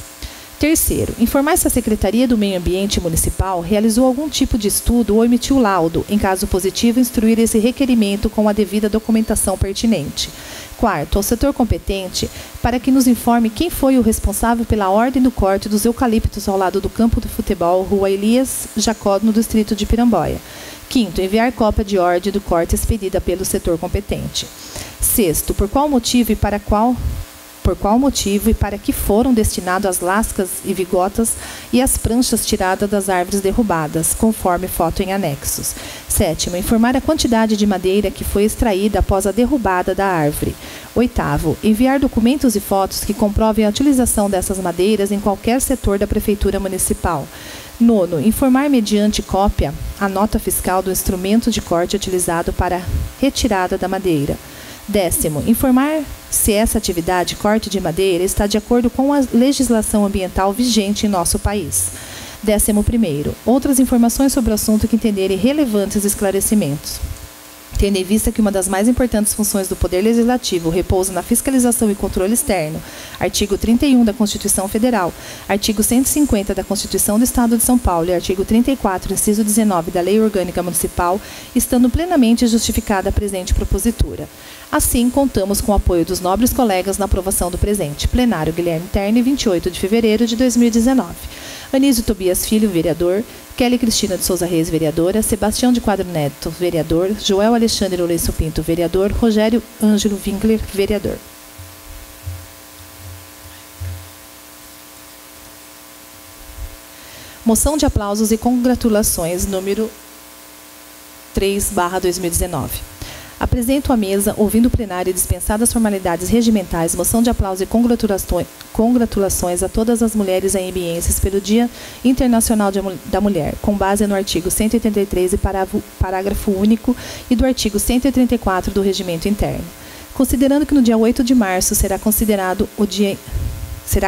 Terceiro, informar se a Secretaria do Meio Ambiente Municipal realizou algum tipo de estudo ou emitiu laudo. Em caso positivo, instruir esse requerimento com a devida documentação pertinente. Quarto, ao setor competente, para que nos informe quem foi o responsável pela ordem do corte dos eucaliptos ao lado do campo de futebol, Rua Elias Jacó, no distrito de Piramboia. Quinto, enviar cópia de ordem do corte expedida pelo setor competente. Sexto, por qual motivo e para que foram destinados as lascas e vigotas e as pranchas tiradas das árvores derrubadas, conforme foto em anexos. Sétimo, informar a quantidade de madeira que foi extraída após a derrubada da árvore. Oitavo, enviar documentos e fotos que comprovem a utilização dessas madeiras em qualquer setor da Prefeitura Municipal. Nono, informar mediante cópia a nota fiscal do instrumento de corte utilizado para a retirada da madeira. Décimo, informar se essa atividade, corte de madeira, está de acordo com a legislação ambiental vigente em nosso país. 11º, outras informações sobre o assunto que entenderem relevantes esclarecimentos. Tendo em vista que uma das mais importantes funções do Poder Legislativo repousa na fiscalização e controle externo, artigo 31 da Constituição Federal, artigo 150 da Constituição do Estado de São Paulo e artigo 34, inciso 19 da Lei Orgânica Municipal, estando plenamente justificada a presente propositura. Assim, contamos com o apoio dos nobres colegas na aprovação do presente. Plenário Guilherme Terni, 28 de fevereiro de 2019. Anísio Tobias Filho, vereador. Kelly Cristina de Souza Reis, vereadora. Sebastião de Quadro Neto, vereador. Joel Alexandre Lourenço Pinto, vereador. Rogério Ângelo Winkler, vereador. Moção de aplausos e congratulações, número 3/2019. Apresento à mesa, ouvindo o plenário e dispensadas as formalidades regimentais, moção de aplauso e congratulações a todas as mulheres aembienses pelo Dia Internacional da Mulher, com base no artigo 183 e parágrafo único e do artigo 134 do Regimento Interno. Considerando que no dia 8 de março será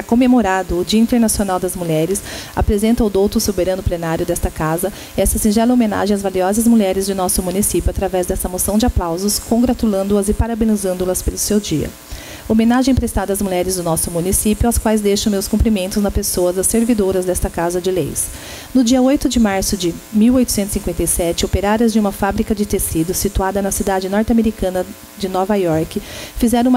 comemorado o Dia Internacional das Mulheres, apresenta ao douto soberano plenário desta Casa essa singela homenagem às valiosas mulheres de nosso município através dessa moção de aplausos, congratulando-as e parabenizando-las pelo seu dia. Homenagem prestada às mulheres do nosso município, às quais deixo meus cumprimentos na pessoa das servidoras desta Casa de Leis. No dia 8 de março de 1857, operárias de uma fábrica de tecido situada na cidade norte-americana de Nova York fizeram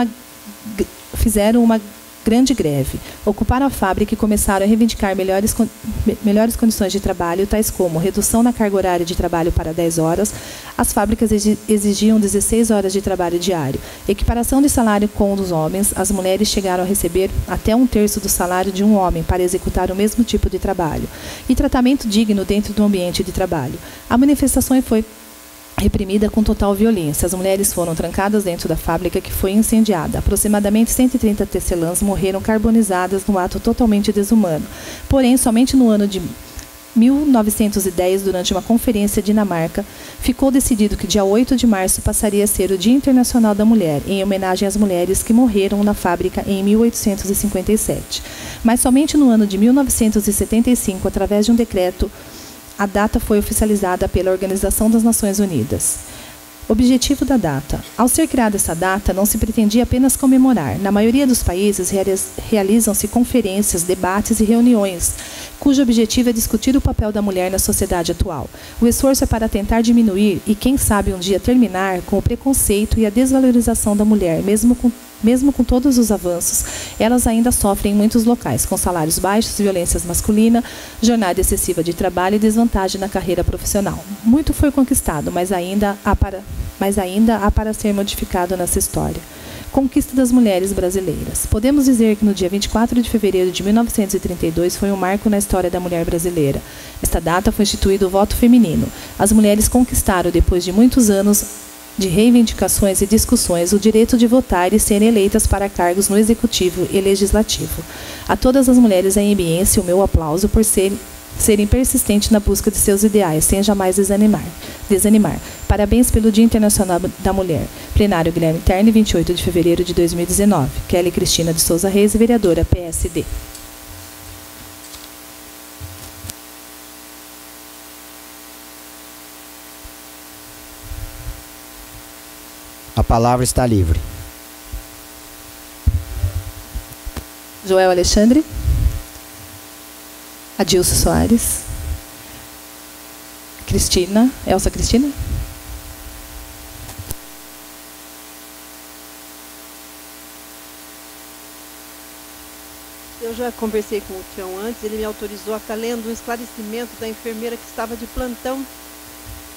uma grande greve. Ocuparam a fábrica e começaram a reivindicar melhores condições de trabalho, tais como redução na carga horária de trabalho para 10 horas. As fábricas exigiam 16 horas de trabalho diário. Equiparação de salário com o dos homens. As mulheres chegaram a receber até 1/3 do salário de um homem para executar o mesmo tipo de trabalho. E tratamento digno dentro do ambiente de trabalho. A manifestação foi reprimida com total violência. As mulheres foram trancadas dentro da fábrica, que foi incendiada. Aproximadamente 130 tecelãs morreram carbonizadas no ato totalmente desumano. Porém, somente no ano de 1910, durante uma conferência em Dinamarca, ficou decidido que dia 8 de março passaria a ser o Dia Internacional da Mulher, em homenagem às mulheres que morreram na fábrica em 1857. Mas somente no ano de 1975, através de um decreto, a data foi oficializada pela Organização das Nações Unidas. Objetivo da data. Ao ser criada essa data, não se pretendia apenas comemorar. Na maioria dos países, realizam-se conferências, debates e reuniões, cujo objetivo é discutir o papel da mulher na sociedade atual. O esforço é para tentar diminuir e, quem sabe, um dia terminar com o preconceito e a desvalorização da mulher, mesmo com todos os avanços, elas ainda sofrem em muitos locais, com salários baixos, violência masculina, jornada excessiva de trabalho e desvantagem na carreira profissional. Muito foi conquistado, mas ainda há para ser modificado nessa história. Conquista das mulheres brasileiras. Podemos dizer que no dia 24 de fevereiro de 1932 foi um marco na história da mulher brasileira. Nesta data foi instituído o voto feminino. As mulheres conquistaram, depois de muitos anos de reivindicações e discussões, o direito de votar e serem eleitas para cargos no Executivo e Legislativo. A todas as mulheres aembienses, o meu aplauso por serem persistentes na busca de seus ideais, sem jamais desanimar. Parabéns pelo Dia Internacional da Mulher. Plenário Guilherme Terni, 28 de fevereiro de 2019. Kelly Cristina de Souza Reis, vereadora, PSD. A palavra está livre. Joel Alexandre. Adilson Soares. Cristina. Elsa Cristina. Eu já conversei com o Tião antes, ele me autorizou a estar lendo um esclarecimento da enfermeira que estava de plantão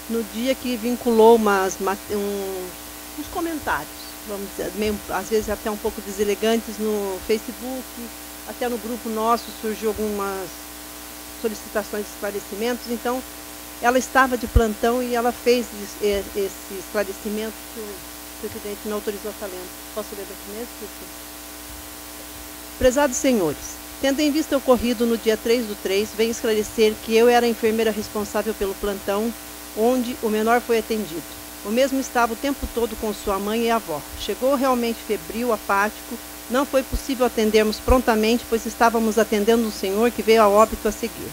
no dia que vinculou uns comentários, vamos dizer, meio, às vezes até um pouco deselegantes no Facebook, até no grupo nosso surgiu algumas solicitações de esclarecimentos, então ela estava de plantão e ela fez esse esclarecimento que o presidente me autorizou a estar lendo. Posso ler daqui mesmo? Prezados senhores, tendo em vista o ocorrido no dia 3/3, venho esclarecer que eu era a enfermeira responsável pelo plantão, onde o menor foi atendido. O mesmo estava o tempo todo com sua mãe e avó. Chegou realmente febril, apático, não foi possível atendermos prontamente, pois estávamos atendendo um senhor que veio a óbito a seguir.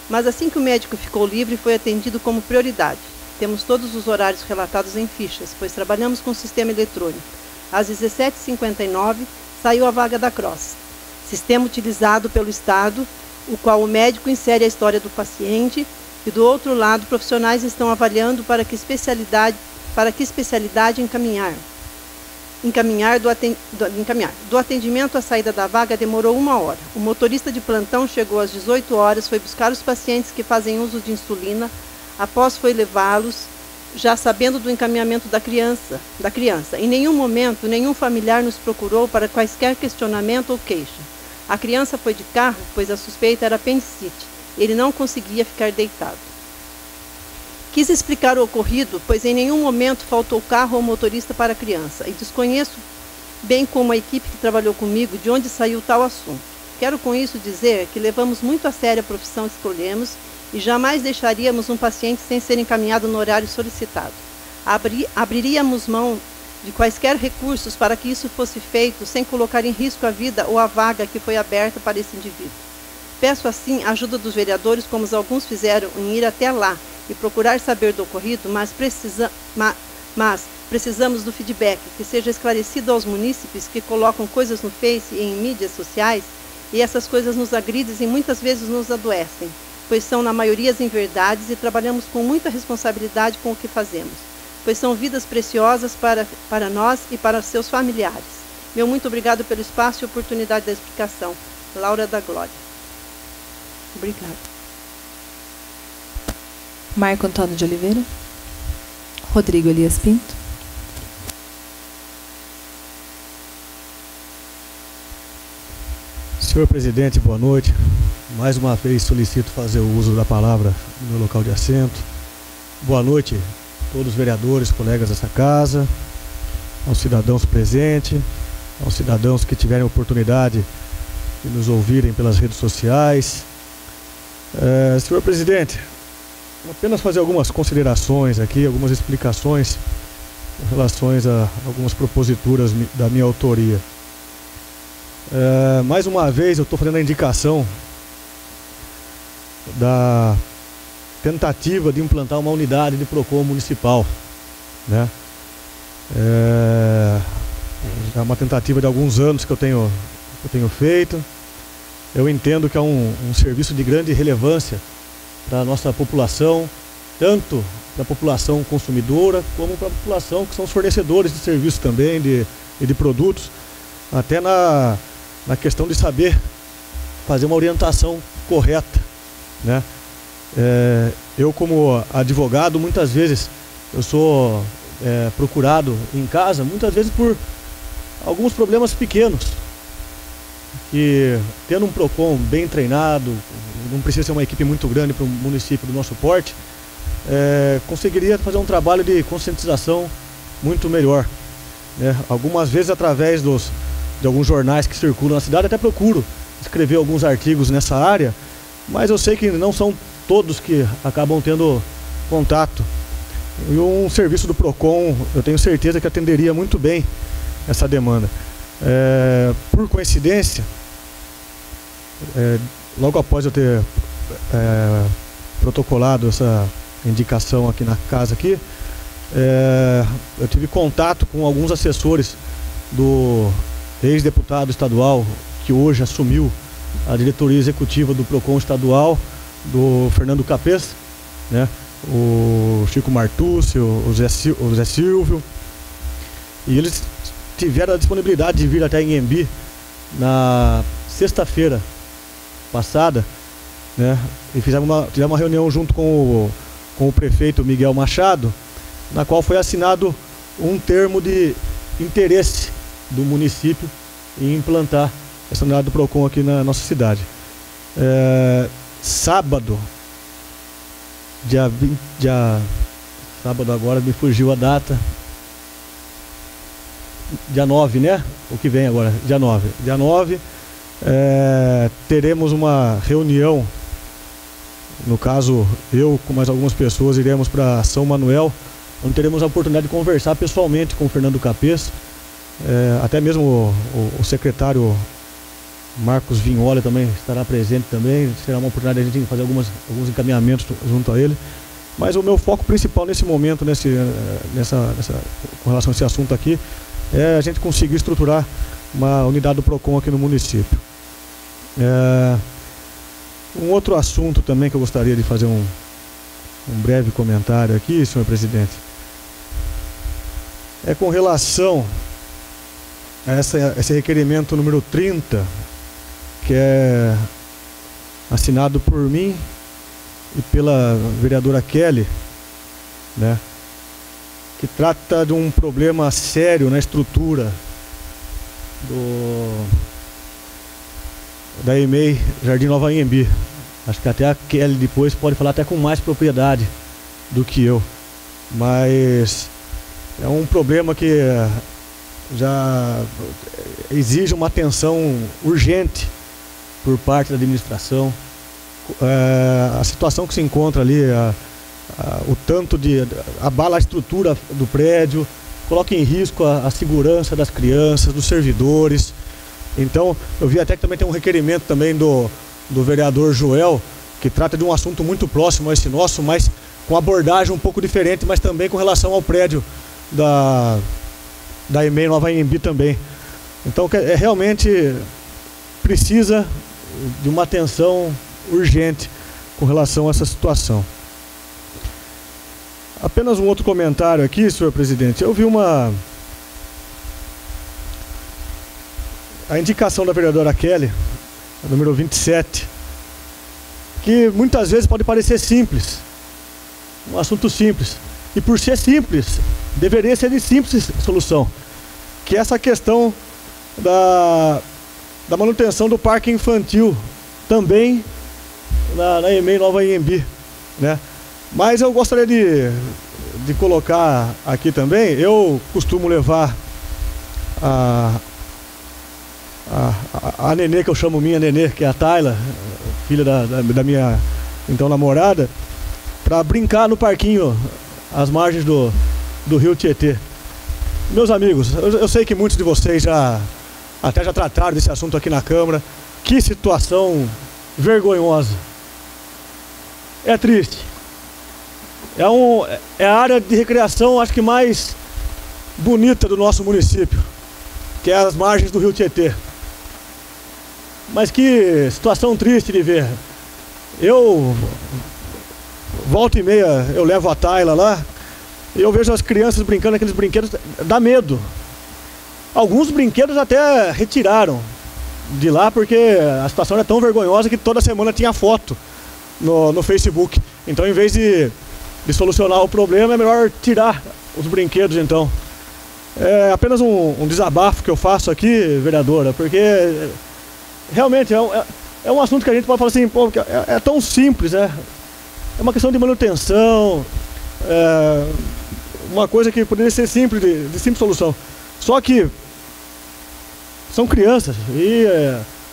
Mas assim que o médico ficou livre, foi atendido como prioridade. Temos todos os horários relatados em fichas, pois trabalhamos com sistema eletrônico. Às 17h59, saiu a vaga da Cross, sistema utilizado pelo Estado, o qual o médico insere a história do paciente e, do outro lado, profissionais estão avaliando para que especialidade encaminhar. Do atendimento à saída da vaga demorou 1 hora. O motorista de plantão chegou às 18 horas, foi buscar os pacientes que fazem uso de insulina, após foi levá-los, já sabendo do encaminhamento da criança. Em nenhum momento, nenhum familiar nos procurou para quaisquer questionamento ou queixa. A criança foi de carro, pois a suspeita era apendicite. Ele não conseguia ficar deitado. Quis explicar o ocorrido, pois em nenhum momento faltou carro ou motorista para a criança, e desconheço, bem como a equipe que trabalhou comigo, de onde saiu tal assunto. Quero com isso dizer que levamos muito a sério a profissão que escolhemos e jamais deixaríamos um paciente sem ser encaminhado no horário solicitado. Abriríamos mão de quaisquer recursos para que isso fosse feito sem colocar em risco a vida ou a vaga que foi aberta para esse indivíduo. Peço assim a ajuda dos vereadores, como alguns fizeram, em ir até lá e procurar saber do ocorrido, mas precisamos do feedback, que seja esclarecido aos munícipes que colocam coisas no Face e em mídias sociais, e essas coisas nos agridem e muitas vezes nos adoecem, pois são na maioria as inverdades e trabalhamos com muita responsabilidade com o que fazemos, pois são vidas preciosas para nós e para seus familiares. Meu muito obrigado pelo espaço e oportunidade da explicação. Laura da Glória. Obrigada. Marco Antônio de Oliveira. Rodrigo Elias Pinto. Senhor presidente, boa noite. Mais uma vez solicito fazer o uso da palavra no meu local de assento. Boa noite a todos os vereadores, colegas dessa casa, aos cidadãos presentes, aos cidadãos que tiverem oportunidade de nos ouvirem pelas redes sociais. Senhor presidente, apenas fazer algumas considerações aqui, algumas explicações em relação a algumas proposituras da minha autoria. Mais uma vez eu estou fazendo a indicação da tentativa de implantar uma unidade de PROCON municipal, né? É uma tentativa de alguns anos que eu tenho feito. Eu entendo que é um serviço de grande relevância para a nossa população, tanto para a população consumidora, como para a população que são os fornecedores de serviços também, e de produtos, até na questão de saber fazer uma orientação correta, né? Eu, como advogado, muitas vezes eu sou procurado em casa, muitas vezes por alguns problemas pequenos, que tendo um PROCON bem treinado, não precisa ser uma equipe muito grande para um município do nosso porte, conseguiria fazer um trabalho de conscientização muito melhor, né? Algumas vezes através de alguns jornais que circulam na cidade, até procuro escrever alguns artigos nessa área, mas eu sei que não são todos que acabam tendo contato. E um serviço do PROCON, eu tenho certeza que atenderia muito bem essa demanda. Por coincidência, logo após eu ter protocolado essa indicação aqui na casa aqui, eu tive contato com alguns assessores do ex-deputado estadual, que hoje assumiu a diretoria executiva do PROCON estadual, do Fernando Capês, né? O Chico Martúcio, o Zé Silvio, e eles tiveram a disponibilidade de vir até Inhembi na sexta-feira passada, né? E tivemos uma reunião junto com o prefeito Miguel Machado, na qual foi assinado um termo de interesse do município em implantar essa unidade do PROCON aqui na nossa cidade. Sábado, sábado agora me fugiu a data, dia 9, né? O que vem agora, dia 9. Dia 9, teremos uma reunião, no caso eu com mais algumas pessoas iremos para São Manuel, onde teremos a oportunidade de conversar pessoalmente com o Fernando Capês, até mesmo o secretário Marcos Vinhola também estará presente também, será uma oportunidade de a gente fazer alguns encaminhamentos junto a ele. Mas o meu foco principal nesse momento, com relação a esse assunto aqui, é a gente conseguir estruturar uma unidade do PROCON aqui no município. Um outro assunto também que eu gostaria de fazer um breve comentário aqui, senhor presidente, é com relação a esse requerimento número 30, que é assinado por mim e pela vereadora Kelly, né, que trata de um problema sério na estrutura da EMEI Jardim Nova Inhembi. Acho que até a Kelly depois pode falar até com mais propriedade do que eu, mas é um problema que já exige uma atenção urgente por parte da administração. A situação que se encontra ali, o tanto de abala a estrutura do prédio, coloca em risco a segurança das crianças, dos servidores. Então, eu vi até que também tem um requerimento também do vereador Joel, que trata de um assunto muito próximo a esse nosso, mas com abordagem um pouco diferente, mas também com relação ao prédio da EMEI Nova Inhembi também. Então, realmente precisa de uma atenção urgente com relação a essa situação. Apenas um outro comentário aqui, senhor presidente. Eu vi a indicação da vereadora Kelly, a número 27, que muitas vezes pode parecer simples, um assunto simples, e por ser simples, deveria ser de simples solução, que é essa questão da manutenção do parque infantil, também na EMEI Nova Inhembi, né? Mas eu gostaria de colocar aqui também, eu costumo levar a nenê, que eu chamo minha nenê, que é a Tayla, filha da minha então namorada, para brincar no parquinho às margens do rio Tietê. Meus amigos, eu sei que muitos de vocês já trataram desse assunto aqui na Câmara. Que situação vergonhosa. É triste. É a área de recreação, acho que mais bonita do nosso município, que é as margens do rio Tietê. Mas que situação triste de ver. Eu, volta e meia, eu levo a Tayla lá, e eu vejo as crianças brincando naqueles brinquedos, dá medo. Alguns brinquedos até retiraram de lá, porque a situação era tão vergonhosa que toda semana tinha foto no Facebook. Então, em vez de solucionar o problema, é melhor tirar os brinquedos, então. É apenas um desabafo que eu faço aqui, vereadora, porque realmente é um assunto que a gente pode falar assim, pô, é tão simples, né? É uma questão de manutenção, uma coisa que poderia ser simples, de simples solução. Só que são crianças e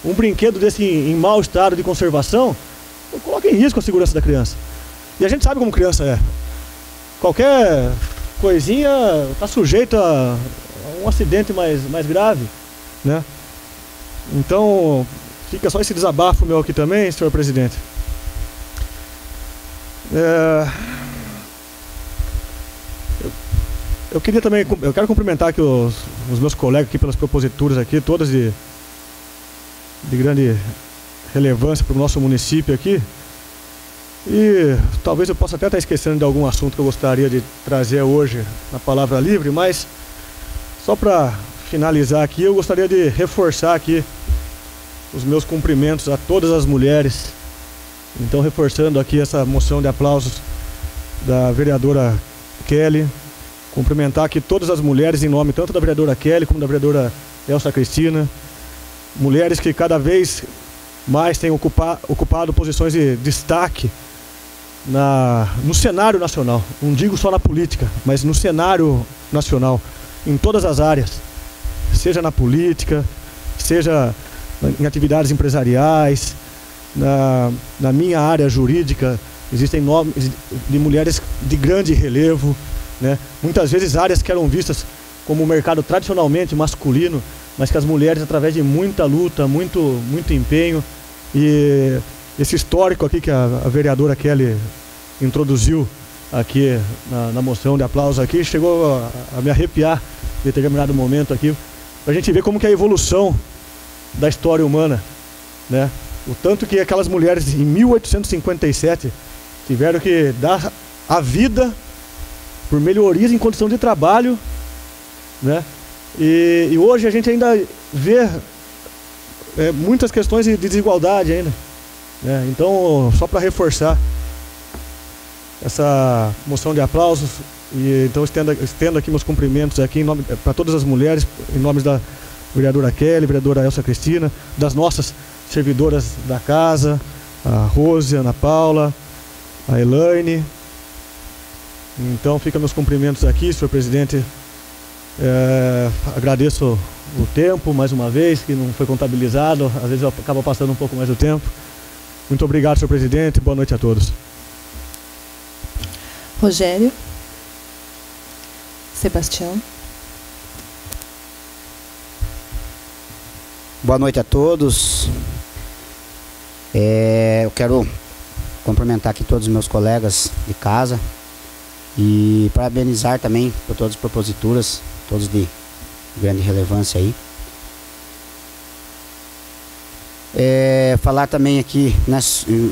um brinquedo desse em mau estado de conservação coloca em risco a segurança da criança. E a gente sabe como criança é. Qualquer coisinha está sujeito a um acidente mais grave, né? Então, fica só esse desabafo meu aqui também, senhor presidente. Eu queria também, eu quero cumprimentar aqui os meus colegas aqui pelas proposituras aqui, todas de grande relevância para o nosso município aqui. E talvez eu possa até estar esquecendo de algum assunto que eu gostaria de trazer hoje na Palavra Livre, mas só para finalizar aqui, eu gostaria de reforçar aqui os meus cumprimentos a todas as mulheres. Então, reforçando aqui essa moção de aplausos da vereadora Kelly, cumprimentar aqui todas as mulheres em nome tanto da vereadora Kelly como da vereadora Elsa Cristina, mulheres que cada vez mais têm ocupado posições de destaque no cenário nacional. Não digo só na política, mas no cenário nacional, em todas as áreas, seja na política, seja em atividades empresariais, na minha área jurídica, existem nomes de mulheres de grande relevo, né? Muitas vezes áreas que eram vistas como um mercado tradicionalmente masculino, mas que as mulheres, através de muita luta, muito empenho, e esse histórico aqui que a vereadora Kelly introduziu aqui na moção de aplauso aqui, chegou a me arrepiar em determinado momento aqui, para a gente ver como que é a evolução da história humana, né? O tanto que aquelas mulheres em 1857 tiveram que dar a vida por melhorias em condição de trabalho, né? E hoje a gente ainda vê muitas questões de desigualdade ainda, né? Então, só para reforçar essa moção de aplausos, e então estendo aqui meus cumprimentos aqui para todas as mulheres, em nome da vereadora Kelly, vereadora Elsa Cristina, das nossas servidoras da casa, a Rose, a Ana Paula, a Elaine. Então fica meus cumprimentos aqui, senhor presidente. Agradeço o tempo mais uma vez, que não foi contabilizado, às vezes eu acabo passando um pouco mais do tempo. Muito obrigado, senhor presidente, boa noite a todos. Rogério. Sebastião. Boa noite a todos. Eu quero cumprimentar aqui todos os meus colegas de casa e parabenizar também por todas as proposituras, todos de grande relevância aí. Falar também aqui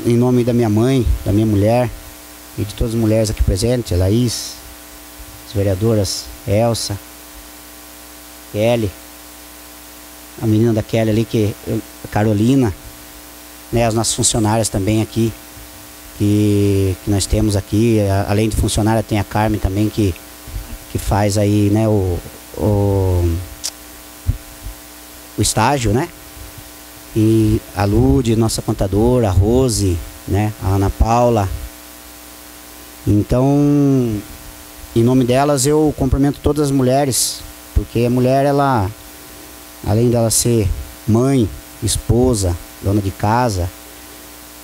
em nome da minha mãe, da minha mulher e de todas as mulheres aqui presentes, a Laís, as vereadoras Elsa, Kelly, a menina da Kelly ali, a Carolina, né, as nossas funcionárias também aqui, que nós temos aqui, além de funcionária tem a Carmen também, que faz aí, né, o estágio, né, e a Lude, nossa contadora, a Rose, né, a Ana Paula. Então, em nome delas eu cumprimento todas as mulheres, porque a mulher, ela, além dela ser mãe, esposa, dona de casa,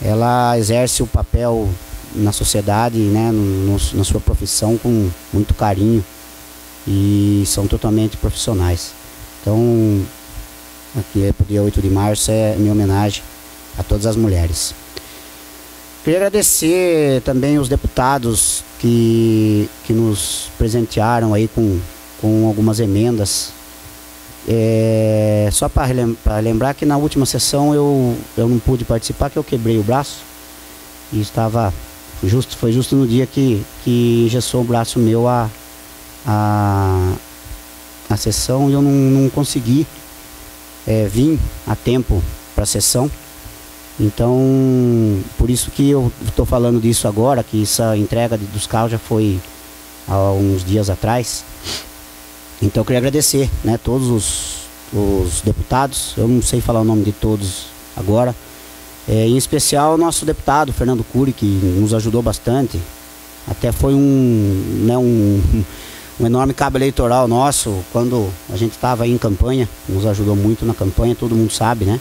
ela exerce o papel na sociedade, né, na sua profissão com muito carinho e são totalmente profissionais. Então, aqui pro dia 8 de março é minha homenagem a todas as mulheres. Queria agradecer também os deputados que nos presentearam aí com algumas emendas. Só para lembrar que na última sessão eu não pude participar, que eu quebrei o braço e foi justo no dia que engessou o braço meu a sessão, e eu não consegui vir a tempo para a sessão. Então, por isso que eu estou falando disso agora, que essa entrega dos carros já foi há uns dias atrás. Então eu queria agradecer, né, todos os deputados, eu não sei falar o nome de todos agora, em especial o nosso deputado Fernando Cury, que nos ajudou bastante, até foi um enorme cabo eleitoral nosso, quando a gente estava aí em campanha, nos ajudou muito na campanha, todo mundo sabe, né?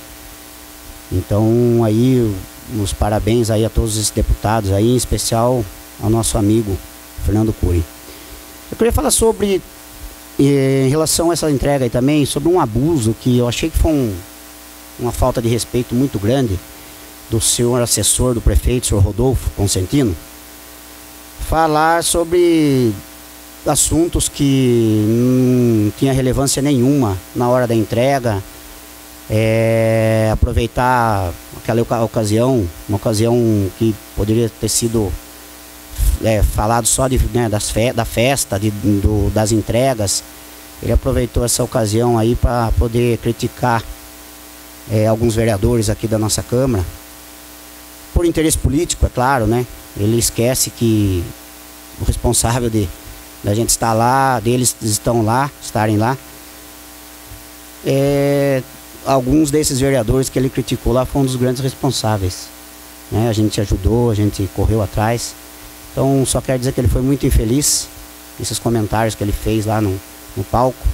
Então aí, os parabéns aí a todos esses deputados, aí, em especial ao nosso amigo Fernando Cury. Eu queria falar sobre, em relação a essa entrega aí também, sobre um abuso que eu achei que foi uma falta de respeito muito grande do senhor assessor do prefeito, senhor Rodolfo Consentino, falar sobre assuntos que não tinha relevância nenhuma na hora da entrega, aproveitar aquela ocasião, uma ocasião que poderia ter sido falado só da festa, das entregas. Ele aproveitou essa ocasião aí para poder criticar alguns vereadores aqui da nossa Câmara, por interesse político, é claro, né? Ele esquece que o responsável da gente estar lá, deles estarem lá, alguns desses vereadores que ele criticou lá foram um dos grandes responsáveis, né? A gente ajudou, a gente correu atrás. Então só quero dizer que ele foi muito infeliz, esses comentários que ele fez lá no palco.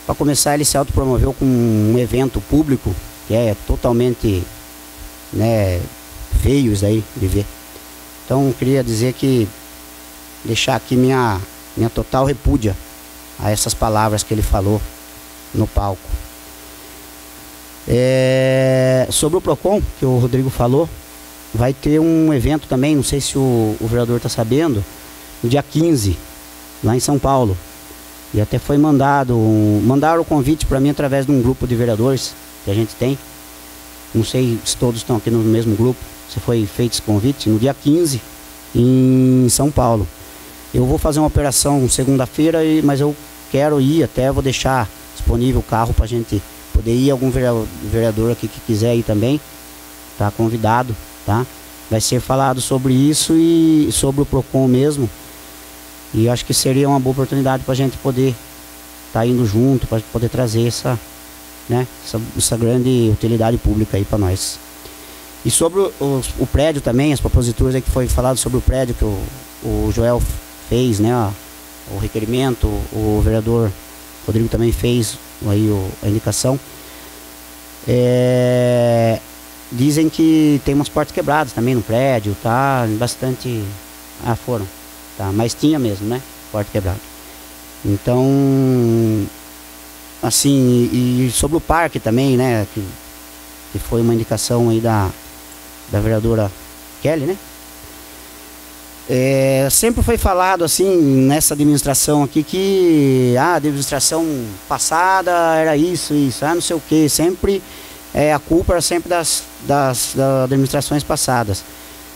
Para começar, ele se autopromoveu com um evento público que é totalmente, né, feio isso aí de ver. Então queria dizer que, deixar aqui minha total repúdia a essas palavras que ele falou no palco. Sobre o PROCON, que o Rodrigo falou, vai ter um evento também, não sei se o vereador está sabendo, no dia 15, lá em São Paulo. E até foi mandaram o convite para mim através de um grupo de vereadores que a gente tem. Não sei se todos estão aqui no mesmo grupo, se foi feito esse convite, no dia 15, em São Paulo. Eu vou fazer uma operação segunda-feira, mas eu quero ir até, vou deixar disponível o carro para a gente poder ir. Algum vereador aqui que quiser ir também, tá convidado, tá? Vai ser falado sobre isso e sobre o PROCON mesmo. E acho que seria uma boa oportunidade para a gente poder estar indo junto, para poder trazer essa grande utilidade pública aí para nós. E sobre o prédio também, as proposituras aí que foi falado sobre o prédio que o Joel fez, né, o requerimento, o vereador Rodrigo também fez aí a indicação. Dizem que tem umas portas quebradas também no prédio, tá? Bastante. Foram. Tá, mas tinha mesmo, né? Porta quebrada. Então, assim, e sobre o parque também, né? Que foi uma indicação aí da vereadora Kelly, né? Sempre foi falado assim nessa administração aqui que a administração passada era isso, não sei o que. Sempre a culpa era sempre das administrações passadas.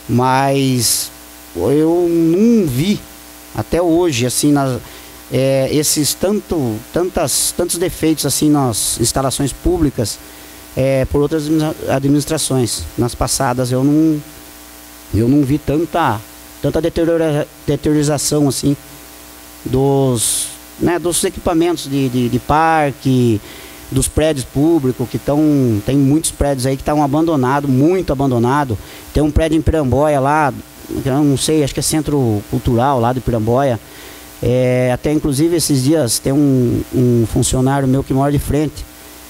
Mas eu não vi até hoje assim esses tantos defeitos assim nas instalações públicas por outras administrações. Nas passadas eu não vi tanta deteriorização assim dos equipamentos de parque, dos prédios públicos que tem muitos prédios aí que estão abandonados, muito abandonado. Tem um prédio em Piramboia lá, eu não sei, acho que é Centro Cultural lá de Piramboia. Até inclusive esses dias tem um funcionário meu que mora de frente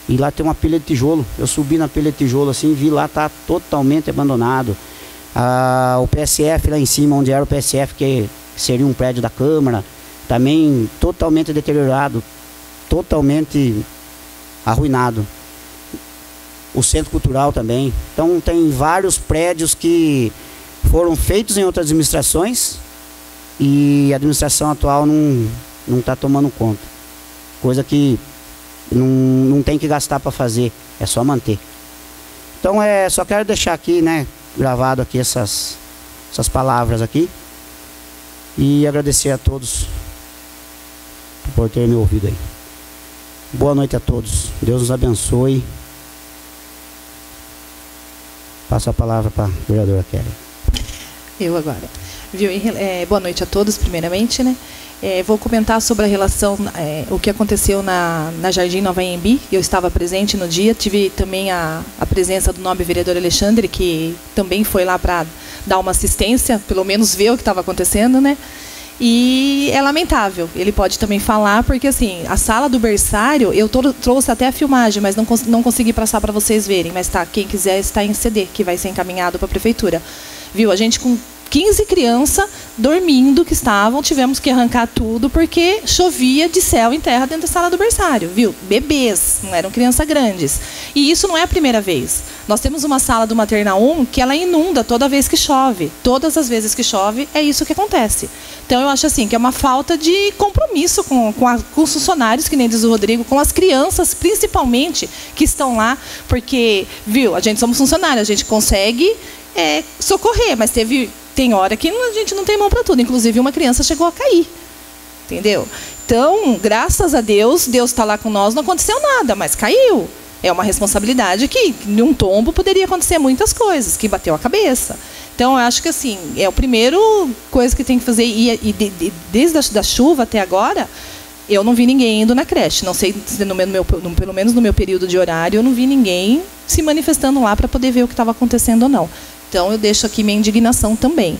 e lá tem uma pilha de tijolo. Eu subi na pilha de tijolo assim, vi lá, tá totalmente abandonado. O PSF lá em cima, onde era o PSF, que seria um prédio da Câmara, também totalmente deteriorado, totalmente arruinado. O Centro Cultural também. Então tem vários prédios que foram feitos em outras administrações e a administração atual não está tomando conta. Coisa que não tem que gastar para fazer, é só manter. Então só quero deixar aqui, né, gravado aqui essas palavras aqui e agradecer a todos por terem me ouvido aí. Boa noite a todos, Deus nos abençoe. Passo a palavra para a vereadora Kelly. Eu agora. Viu? Boa noite a todos, primeiramente, né? Vou comentar sobre a relação, o que aconteceu na Jardim Nova Anhembi. Eu estava presente no dia, tive também a presença do nobre vereador Alexandre, que também foi lá para dar uma assistência, pelo menos ver o que estava acontecendo, né? E é lamentável, ele pode também falar, porque assim, a sala do berçário, eu trouxe até a filmagem, mas não consegui passar para vocês verem, mas tá, quem quiser está em CD, que vai ser encaminhado para a prefeitura. Viu, a gente com 15 crianças dormindo que estavam, tivemos que arrancar tudo porque chovia de céu em terra dentro da sala do berçário, viu? Bebês, não eram crianças grandes. E isso não é a primeira vez. Nós temos uma sala do Maternal 1 que ela inunda toda vez que chove. Todas as vezes que chove, é isso que acontece. Então eu acho assim, que é uma falta de compromisso compromisso com os funcionários, que nem diz o Rodrigo, com as crianças, principalmente, que estão lá, porque, viu, a gente somos funcionários, a gente consegue socorrer, mas tem hora que a gente não tem mão para tudo. Inclusive, uma criança chegou a cair, entendeu? Então, graças a Deus, Deus está lá com nós, não aconteceu nada, mas caiu. É uma responsabilidade que, num tombo, poderia acontecer muitas coisas, que bateu a cabeça. Então, eu acho que assim, é a primeira coisa que tem que fazer. Desde a chuva até agora, eu não vi ninguém indo na creche. Não sei se pelo menos no meu período de horário, eu não vi ninguém se manifestando lá para poder ver o que estava acontecendo ou não. Então, eu deixo aqui minha indignação também.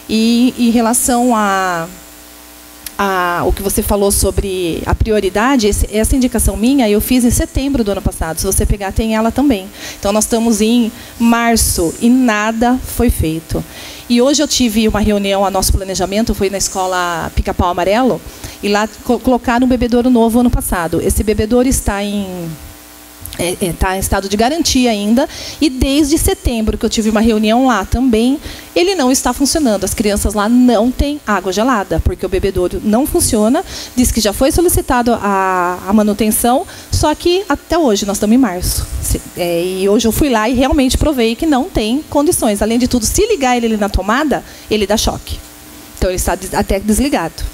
E em relação o que você falou sobre a prioridade, essa indicação minha eu fiz em setembro do ano passado. Se você pegar, tem ela também. Então, nós estamos em março e nada foi feito. E hoje eu tive uma reunião, a nosso planejamento foi na escola Pica-Pau Amarelo, e lá colocaram um bebedouro novo ano passado. Esse bebedouro está em estado de garantia ainda, e desde setembro, que eu tive uma reunião lá também, ele não está funcionando. As crianças lá não têm água gelada, porque o bebedouro não funciona. Diz que já foi solicitado a manutenção, só que até hoje, nós estamos em março. E hoje eu fui lá e realmente provei que não tem condições. Além de tudo, se ligar ele na tomada, ele dá choque. Então, ele está até desligado.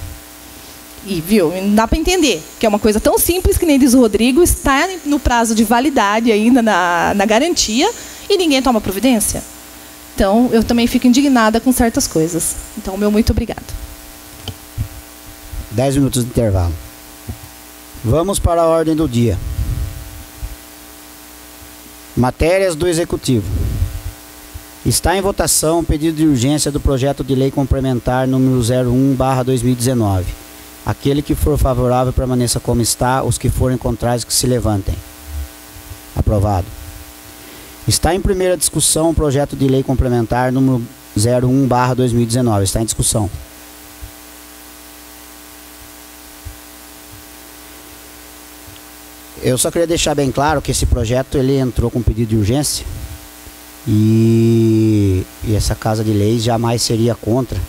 E, viu, não dá para entender, que é uma coisa tão simples, que nem diz o Rodrigo, está no prazo de validade ainda na garantia, e ninguém toma providência. Então, eu também fico indignada com certas coisas. Então, meu muito obrigado. 10 minutos de intervalo. Vamos para a ordem do dia. Matérias do Executivo. Está em votação o pedido de urgência do projeto de lei complementar número 01/2019. Aquele que for favorável permaneça como está, os que forem contrários que se levantem. Aprovado. Está em primeira discussão o projeto de lei complementar número 01/2019. Está em discussão. Eu só queria deixar bem claro que esse projeto ele entrou com pedido de urgência e essa Casa de Leis jamais seria contra,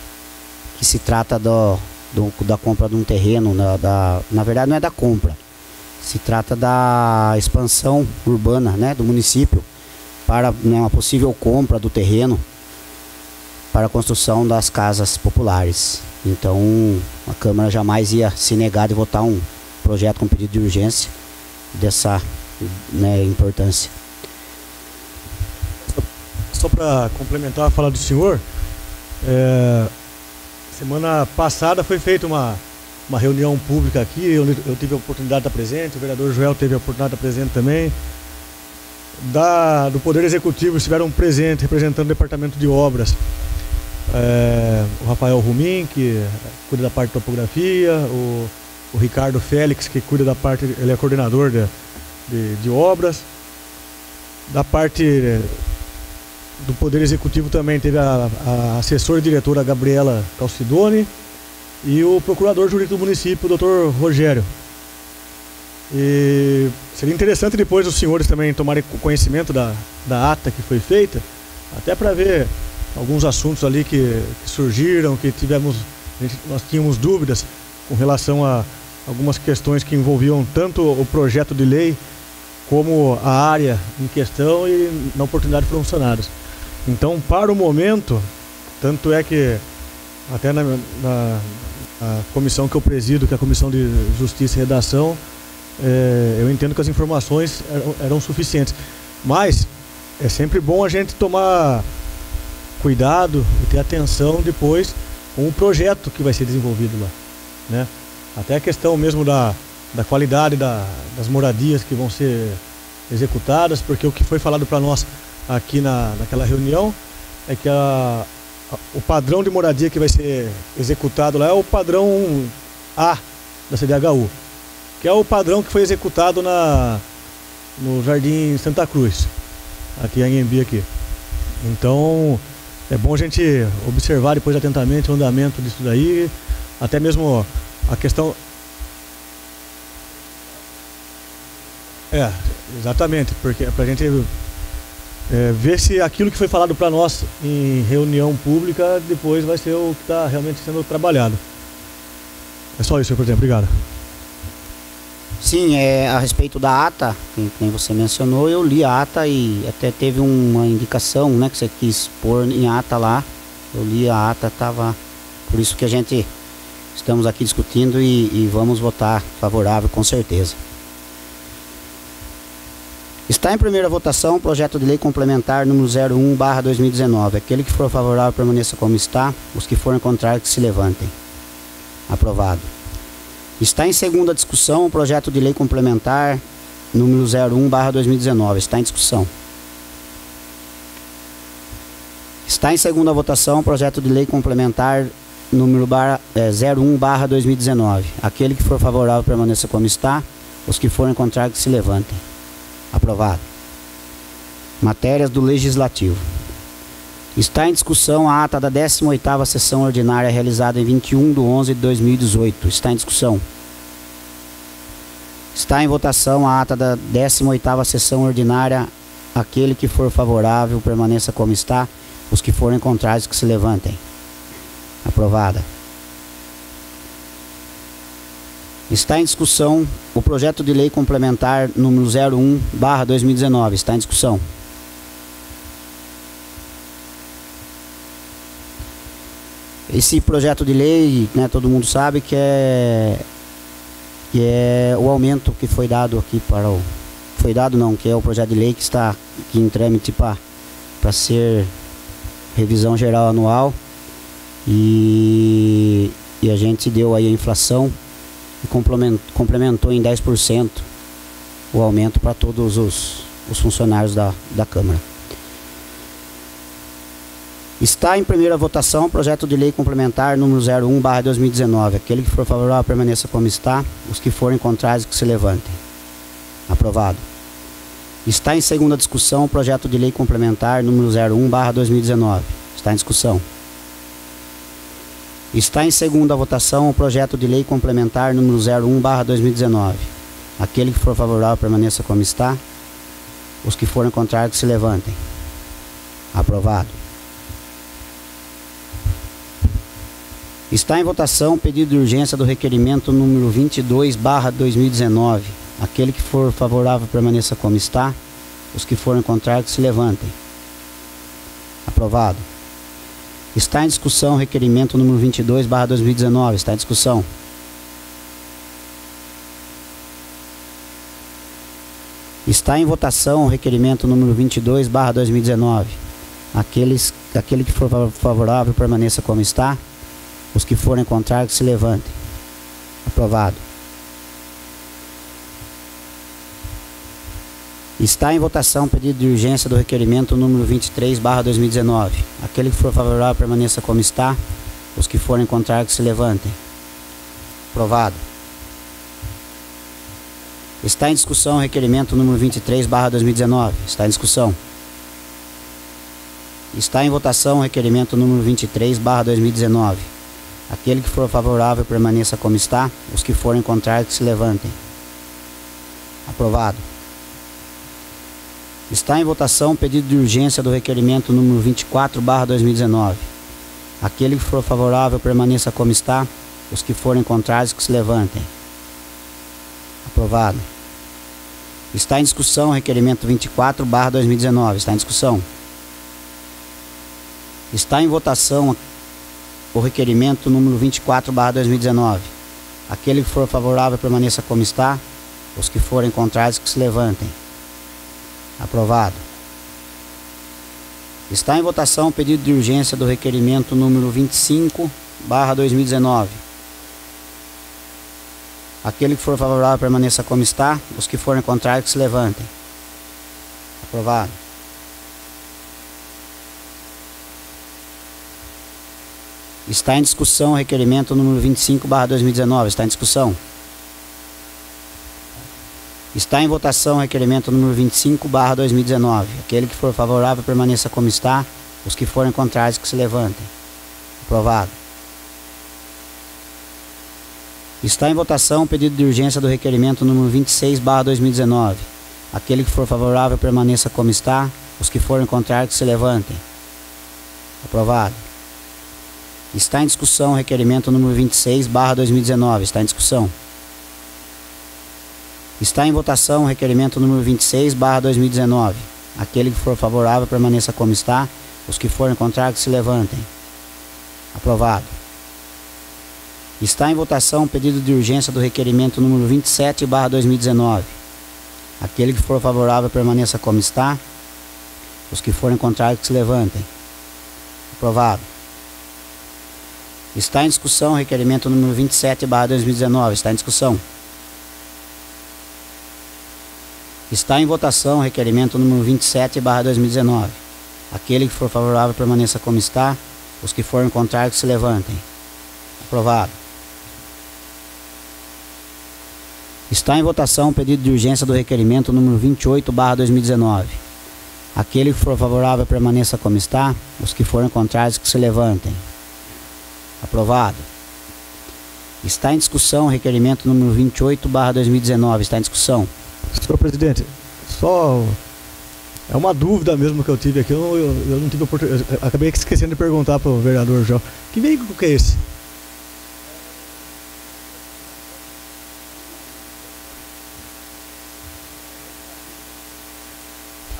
que se trata da compra de um terreno, na verdade não é da compra, se trata da expansão urbana, né, do município, para uma possível compra do terreno para a construção das casas populares. Então a Câmara jamais ia se negar de votar um projeto com pedido de urgência dessa importância. Só para complementar a fala do senhor, semana passada foi feita uma reunião pública aqui, onde eu tive a oportunidade de estar presente, o vereador Joel teve a oportunidade de estar presente também. Do Poder Executivo estiveram presentes, representando o Departamento de Obras, o Rafael Rumin, que cuida da parte de topografia, o Ricardo Félix, que cuida da parte, ele é coordenador de obras. Da parte do Poder Executivo também teve a assessora e diretora Gabriela Calcidoni e o procurador jurídico do município, o doutor Rogério. E seria interessante depois os senhores também tomarem conhecimento da ata que foi feita, até para ver alguns assuntos ali que surgiram, que nós tínhamos dúvidas com relação a algumas questões que envolviam tanto o projeto de lei como a área em questão e na oportunidade para funcionários. Então, para o momento, tanto é que até na comissão que eu presido, que é a Comissão de Justiça e Redação, eu entendo que as informações eram suficientes. Mas é sempre bom a gente tomar cuidado e ter atenção depois com o projeto que vai ser desenvolvido lá, né? Até a questão mesmo da qualidade das moradias que vão ser executadas, porque o que foi falado para nós aqui naquela reunião é que o padrão de moradia que vai ser executado lá é o padrão A da CDHU, que é o padrão que foi executado no Jardim Santa Cruz, aqui em Anhembi aqui. Então é bom a gente observar depois atentamente o andamento disso daí, até mesmo a questão... exatamente, porque para a gente ver se aquilo que foi falado para nós em reunião pública depois vai ser o que está realmente sendo trabalhado. É só isso, senhor presidente. Obrigado. Sim, a respeito da ata, que você mencionou, eu li a ata e até teve uma indicação, né, que você quis pôr em ata lá. Eu li a ata, estava... Por isso que a gente estamos aqui discutindo e vamos votar favorável, com certeza. Está em primeira votação o projeto de lei complementar número 01/2019. Aquele que for favorável permaneça como está. Os que forem contrários que se levantem. Aprovado. Está em segunda discussão o projeto de lei complementar número 01/2019. Está em discussão. Está em segunda votação o projeto de lei complementar número 01/2019. Aquele que for favorável permaneça como está. Os que forem contrários que se levantem. Aprovado. Matérias do Legislativo. Está em discussão a ata da 18ª sessão ordinária realizada em 21/11/2018. Está em discussão. Está em votação a ata da 18ª sessão ordinária. Aquele que for favorável permaneça como está. Os que forem contrários que se levantem. Aprovada. Está em discussão o projeto de lei complementar número 01/2019. Está em discussão. Esse projeto de lei, né, todo mundo sabe que é o aumento que foi dado aqui para o... Foi dado não, que é o projeto de lei que está aqui em trâmite para ser revisão geral anual. E a gente deu aí a inflação e complementou em 10% o aumento para todos os funcionários da Câmara. Está em primeira votação o projeto de lei complementar número 01/2019. Aquele que for favorável permaneça como está. Os que forem contrários que se levantem. Aprovado. Está em segunda discussão o projeto de lei complementar número 01/2019. Está em discussão. Está em segunda votação o projeto de lei complementar número 01/2019. Aquele que for favorável permaneça como está. Os que forem contrários que se levantem. Aprovado. Está em votação o pedido de urgência do requerimento número 22/2019. Aquele que for favorável permaneça como está. Os que forem contrários que se levantem. Aprovado. Está em discussão o requerimento número 22/2019. Está em discussão. Está em votação o requerimento número 22/2019. Aquele que for favorável permaneça como está. Os que forem contrários que se levantem. Aprovado. Está em votação o pedido de urgência do requerimento número 23/2019. Aquele que for favorável permaneça como está. Os que forem contrários que se levantem. Aprovado. Está em discussão o requerimento número 23/2019. Está em discussão. Está em votação o requerimento número 23/2019. Aquele que for favorável permaneça como está. Os que forem contrários que se levantem. Aprovado. Está em votação o pedido de urgência do requerimento número 24/2019. Aquele que for favorável permaneça como está. Os que forem contrários que se levantem. Aprovado. Está em discussão o requerimento 24/2019. Está em discussão. Está em votação o requerimento número 24/2019. Aquele que for favorável permaneça como está. Os que forem contrários que se levantem. Aprovado. Está em votação o pedido de urgência do requerimento número 25/2019. Aquele que for favorável permaneça como está. Os que forem contrários que se levantem. Aprovado. Está em discussão o requerimento número 25/2019. Está em discussão. Está em votação o requerimento número 25/2019. Aquele que for favorável permaneça como está. Os que forem contrários que se levantem. Aprovado. Está em votação o pedido de urgência do requerimento número 26/2019. Aquele que for favorável permaneça como está. Os que forem contrários que se levantem. Aprovado. Está em discussão o requerimento número 26/2019. Está em discussão. Está em votação o requerimento número 26/2019. Aquele que for favorável permaneça como está. Os que forem contrários que se levantem. Aprovado. Está em votação o pedido de urgência do requerimento número 27/2019. Aquele que for favorável permaneça como está. Os que forem contrários que se levantem. Aprovado. Está em discussão o requerimento número 27/2019. Está em discussão. Está em votação o requerimento número 27/2019. Aquele que for favorável permaneça como está. Os que forem contrários que se levantem. Aprovado. Está em votação o pedido de urgência do requerimento número 28/2019. Aquele que for favorável permaneça como está. Os que forem contrários que se levantem. Aprovado. Está em discussão o requerimento número 28/2019. Está em discussão. Senhor presidente, só é uma dúvida mesmo que eu tive aqui. Eu não tive oportunidade. Acabei esquecendo de perguntar para o vereador João. Que veículo que é esse?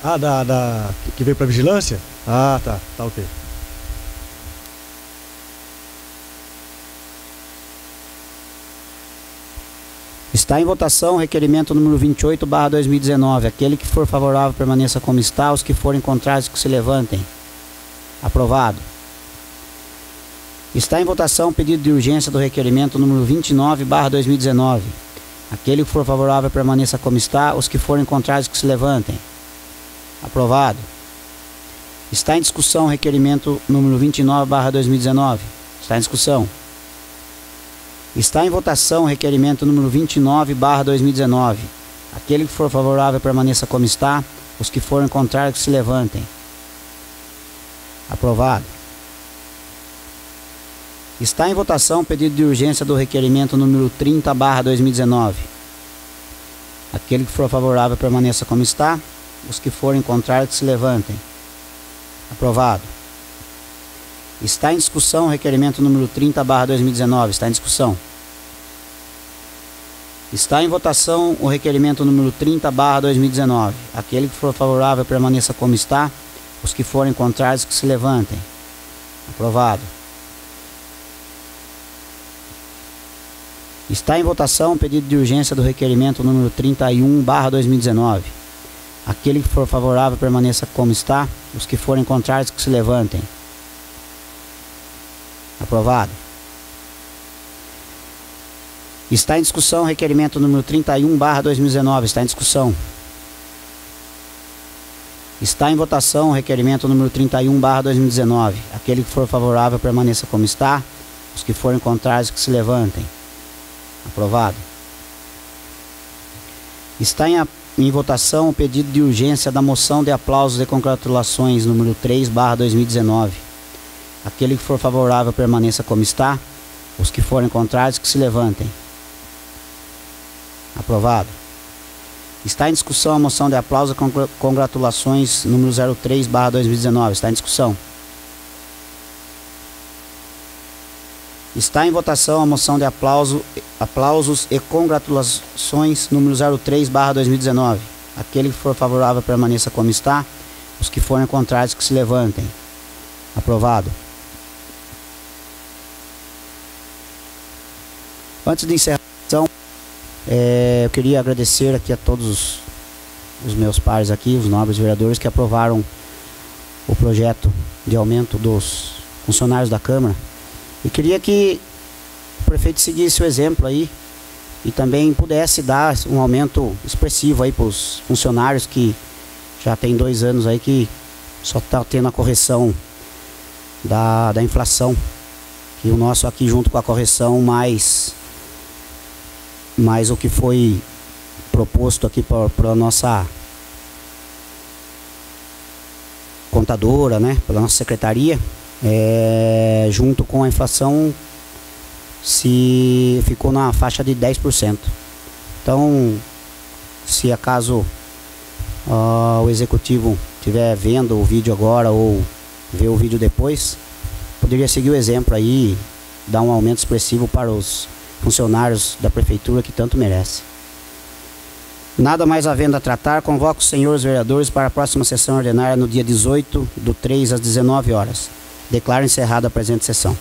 Ah, que veio para vigilância? Ah, tá, ok. Está em votação o requerimento número 28/2019. Aquele que for favorável permaneça como está. Os que forem contrários que se levantem. Aprovado. Está em votação o pedido de urgência do requerimento número 29/2019. Aquele que for favorável permaneça como está. Os que forem contrários que se levantem. Aprovado. Está em discussão o requerimento número 29/2019. Está em discussão. Está em votação o requerimento número 29/2019. Aquele que for favorável permaneça como está. Os que forem contrários que se levantem. Aprovado. Está em votação o pedido de urgência do requerimento número 30/2019. Aquele que for favorável permaneça como está. Os que forem contrários que se levantem. Aprovado. Está em discussão o requerimento número 30/2019. Está em discussão. Está em votação o requerimento número 30/2019. Aquele que for favorável permaneça como está. Os que forem contrários que se levantem. Aprovado. Está em votação o pedido de urgência do requerimento número 31/2019. Aquele que for favorável permaneça como está. Os que forem contrários que se levantem. Aprovado. Está em discussão o requerimento número 31/2019. Está em discussão. Está em votação o requerimento número 31/2019. Aquele que for favorável permaneça como está. Os que forem contrários que se levantem. Aprovado. Está em votação o pedido de urgência da moção de aplausos e congratulações número 3/2019. Aquele que for favorável permaneça como está. Os que forem contrários que se levantem. Aprovado. Está em discussão a moção de aplausos e congratulações número 03/2019. Está em discussão. Está em votação a moção de aplausos e congratulações número 03/2019. Aquele que for favorável permaneça como está. Os que forem contrários que se levantem. Aprovado. Antes de encerrar a sessão, eu queria agradecer aqui a todos os meus pares aqui, os nobres vereadores que aprovaram o projeto de aumento dos funcionários da Câmara. E queria que o prefeito seguisse o exemplo aí e também pudesse dar um aumento expressivo aí para os funcionários que já tem 2 anos aí que só está tendo a correção da inflação. E o nosso aqui junto com a correção mais o que foi proposto aqui para a nossa contadora, né, pela nossa secretaria, junto com a inflação, se ficou na faixa de 10%. Então, se acaso o executivo estiver vendo o vídeo agora ou ver o vídeo depois, poderia seguir o exemplo aí, dar um aumento expressivo para os funcionários da prefeitura que tanto merece. Nada mais havendo a tratar, convoco os senhores vereadores para a próxima sessão ordinária no dia 18/3 às 19 horas. Declaro encerrada a presente sessão.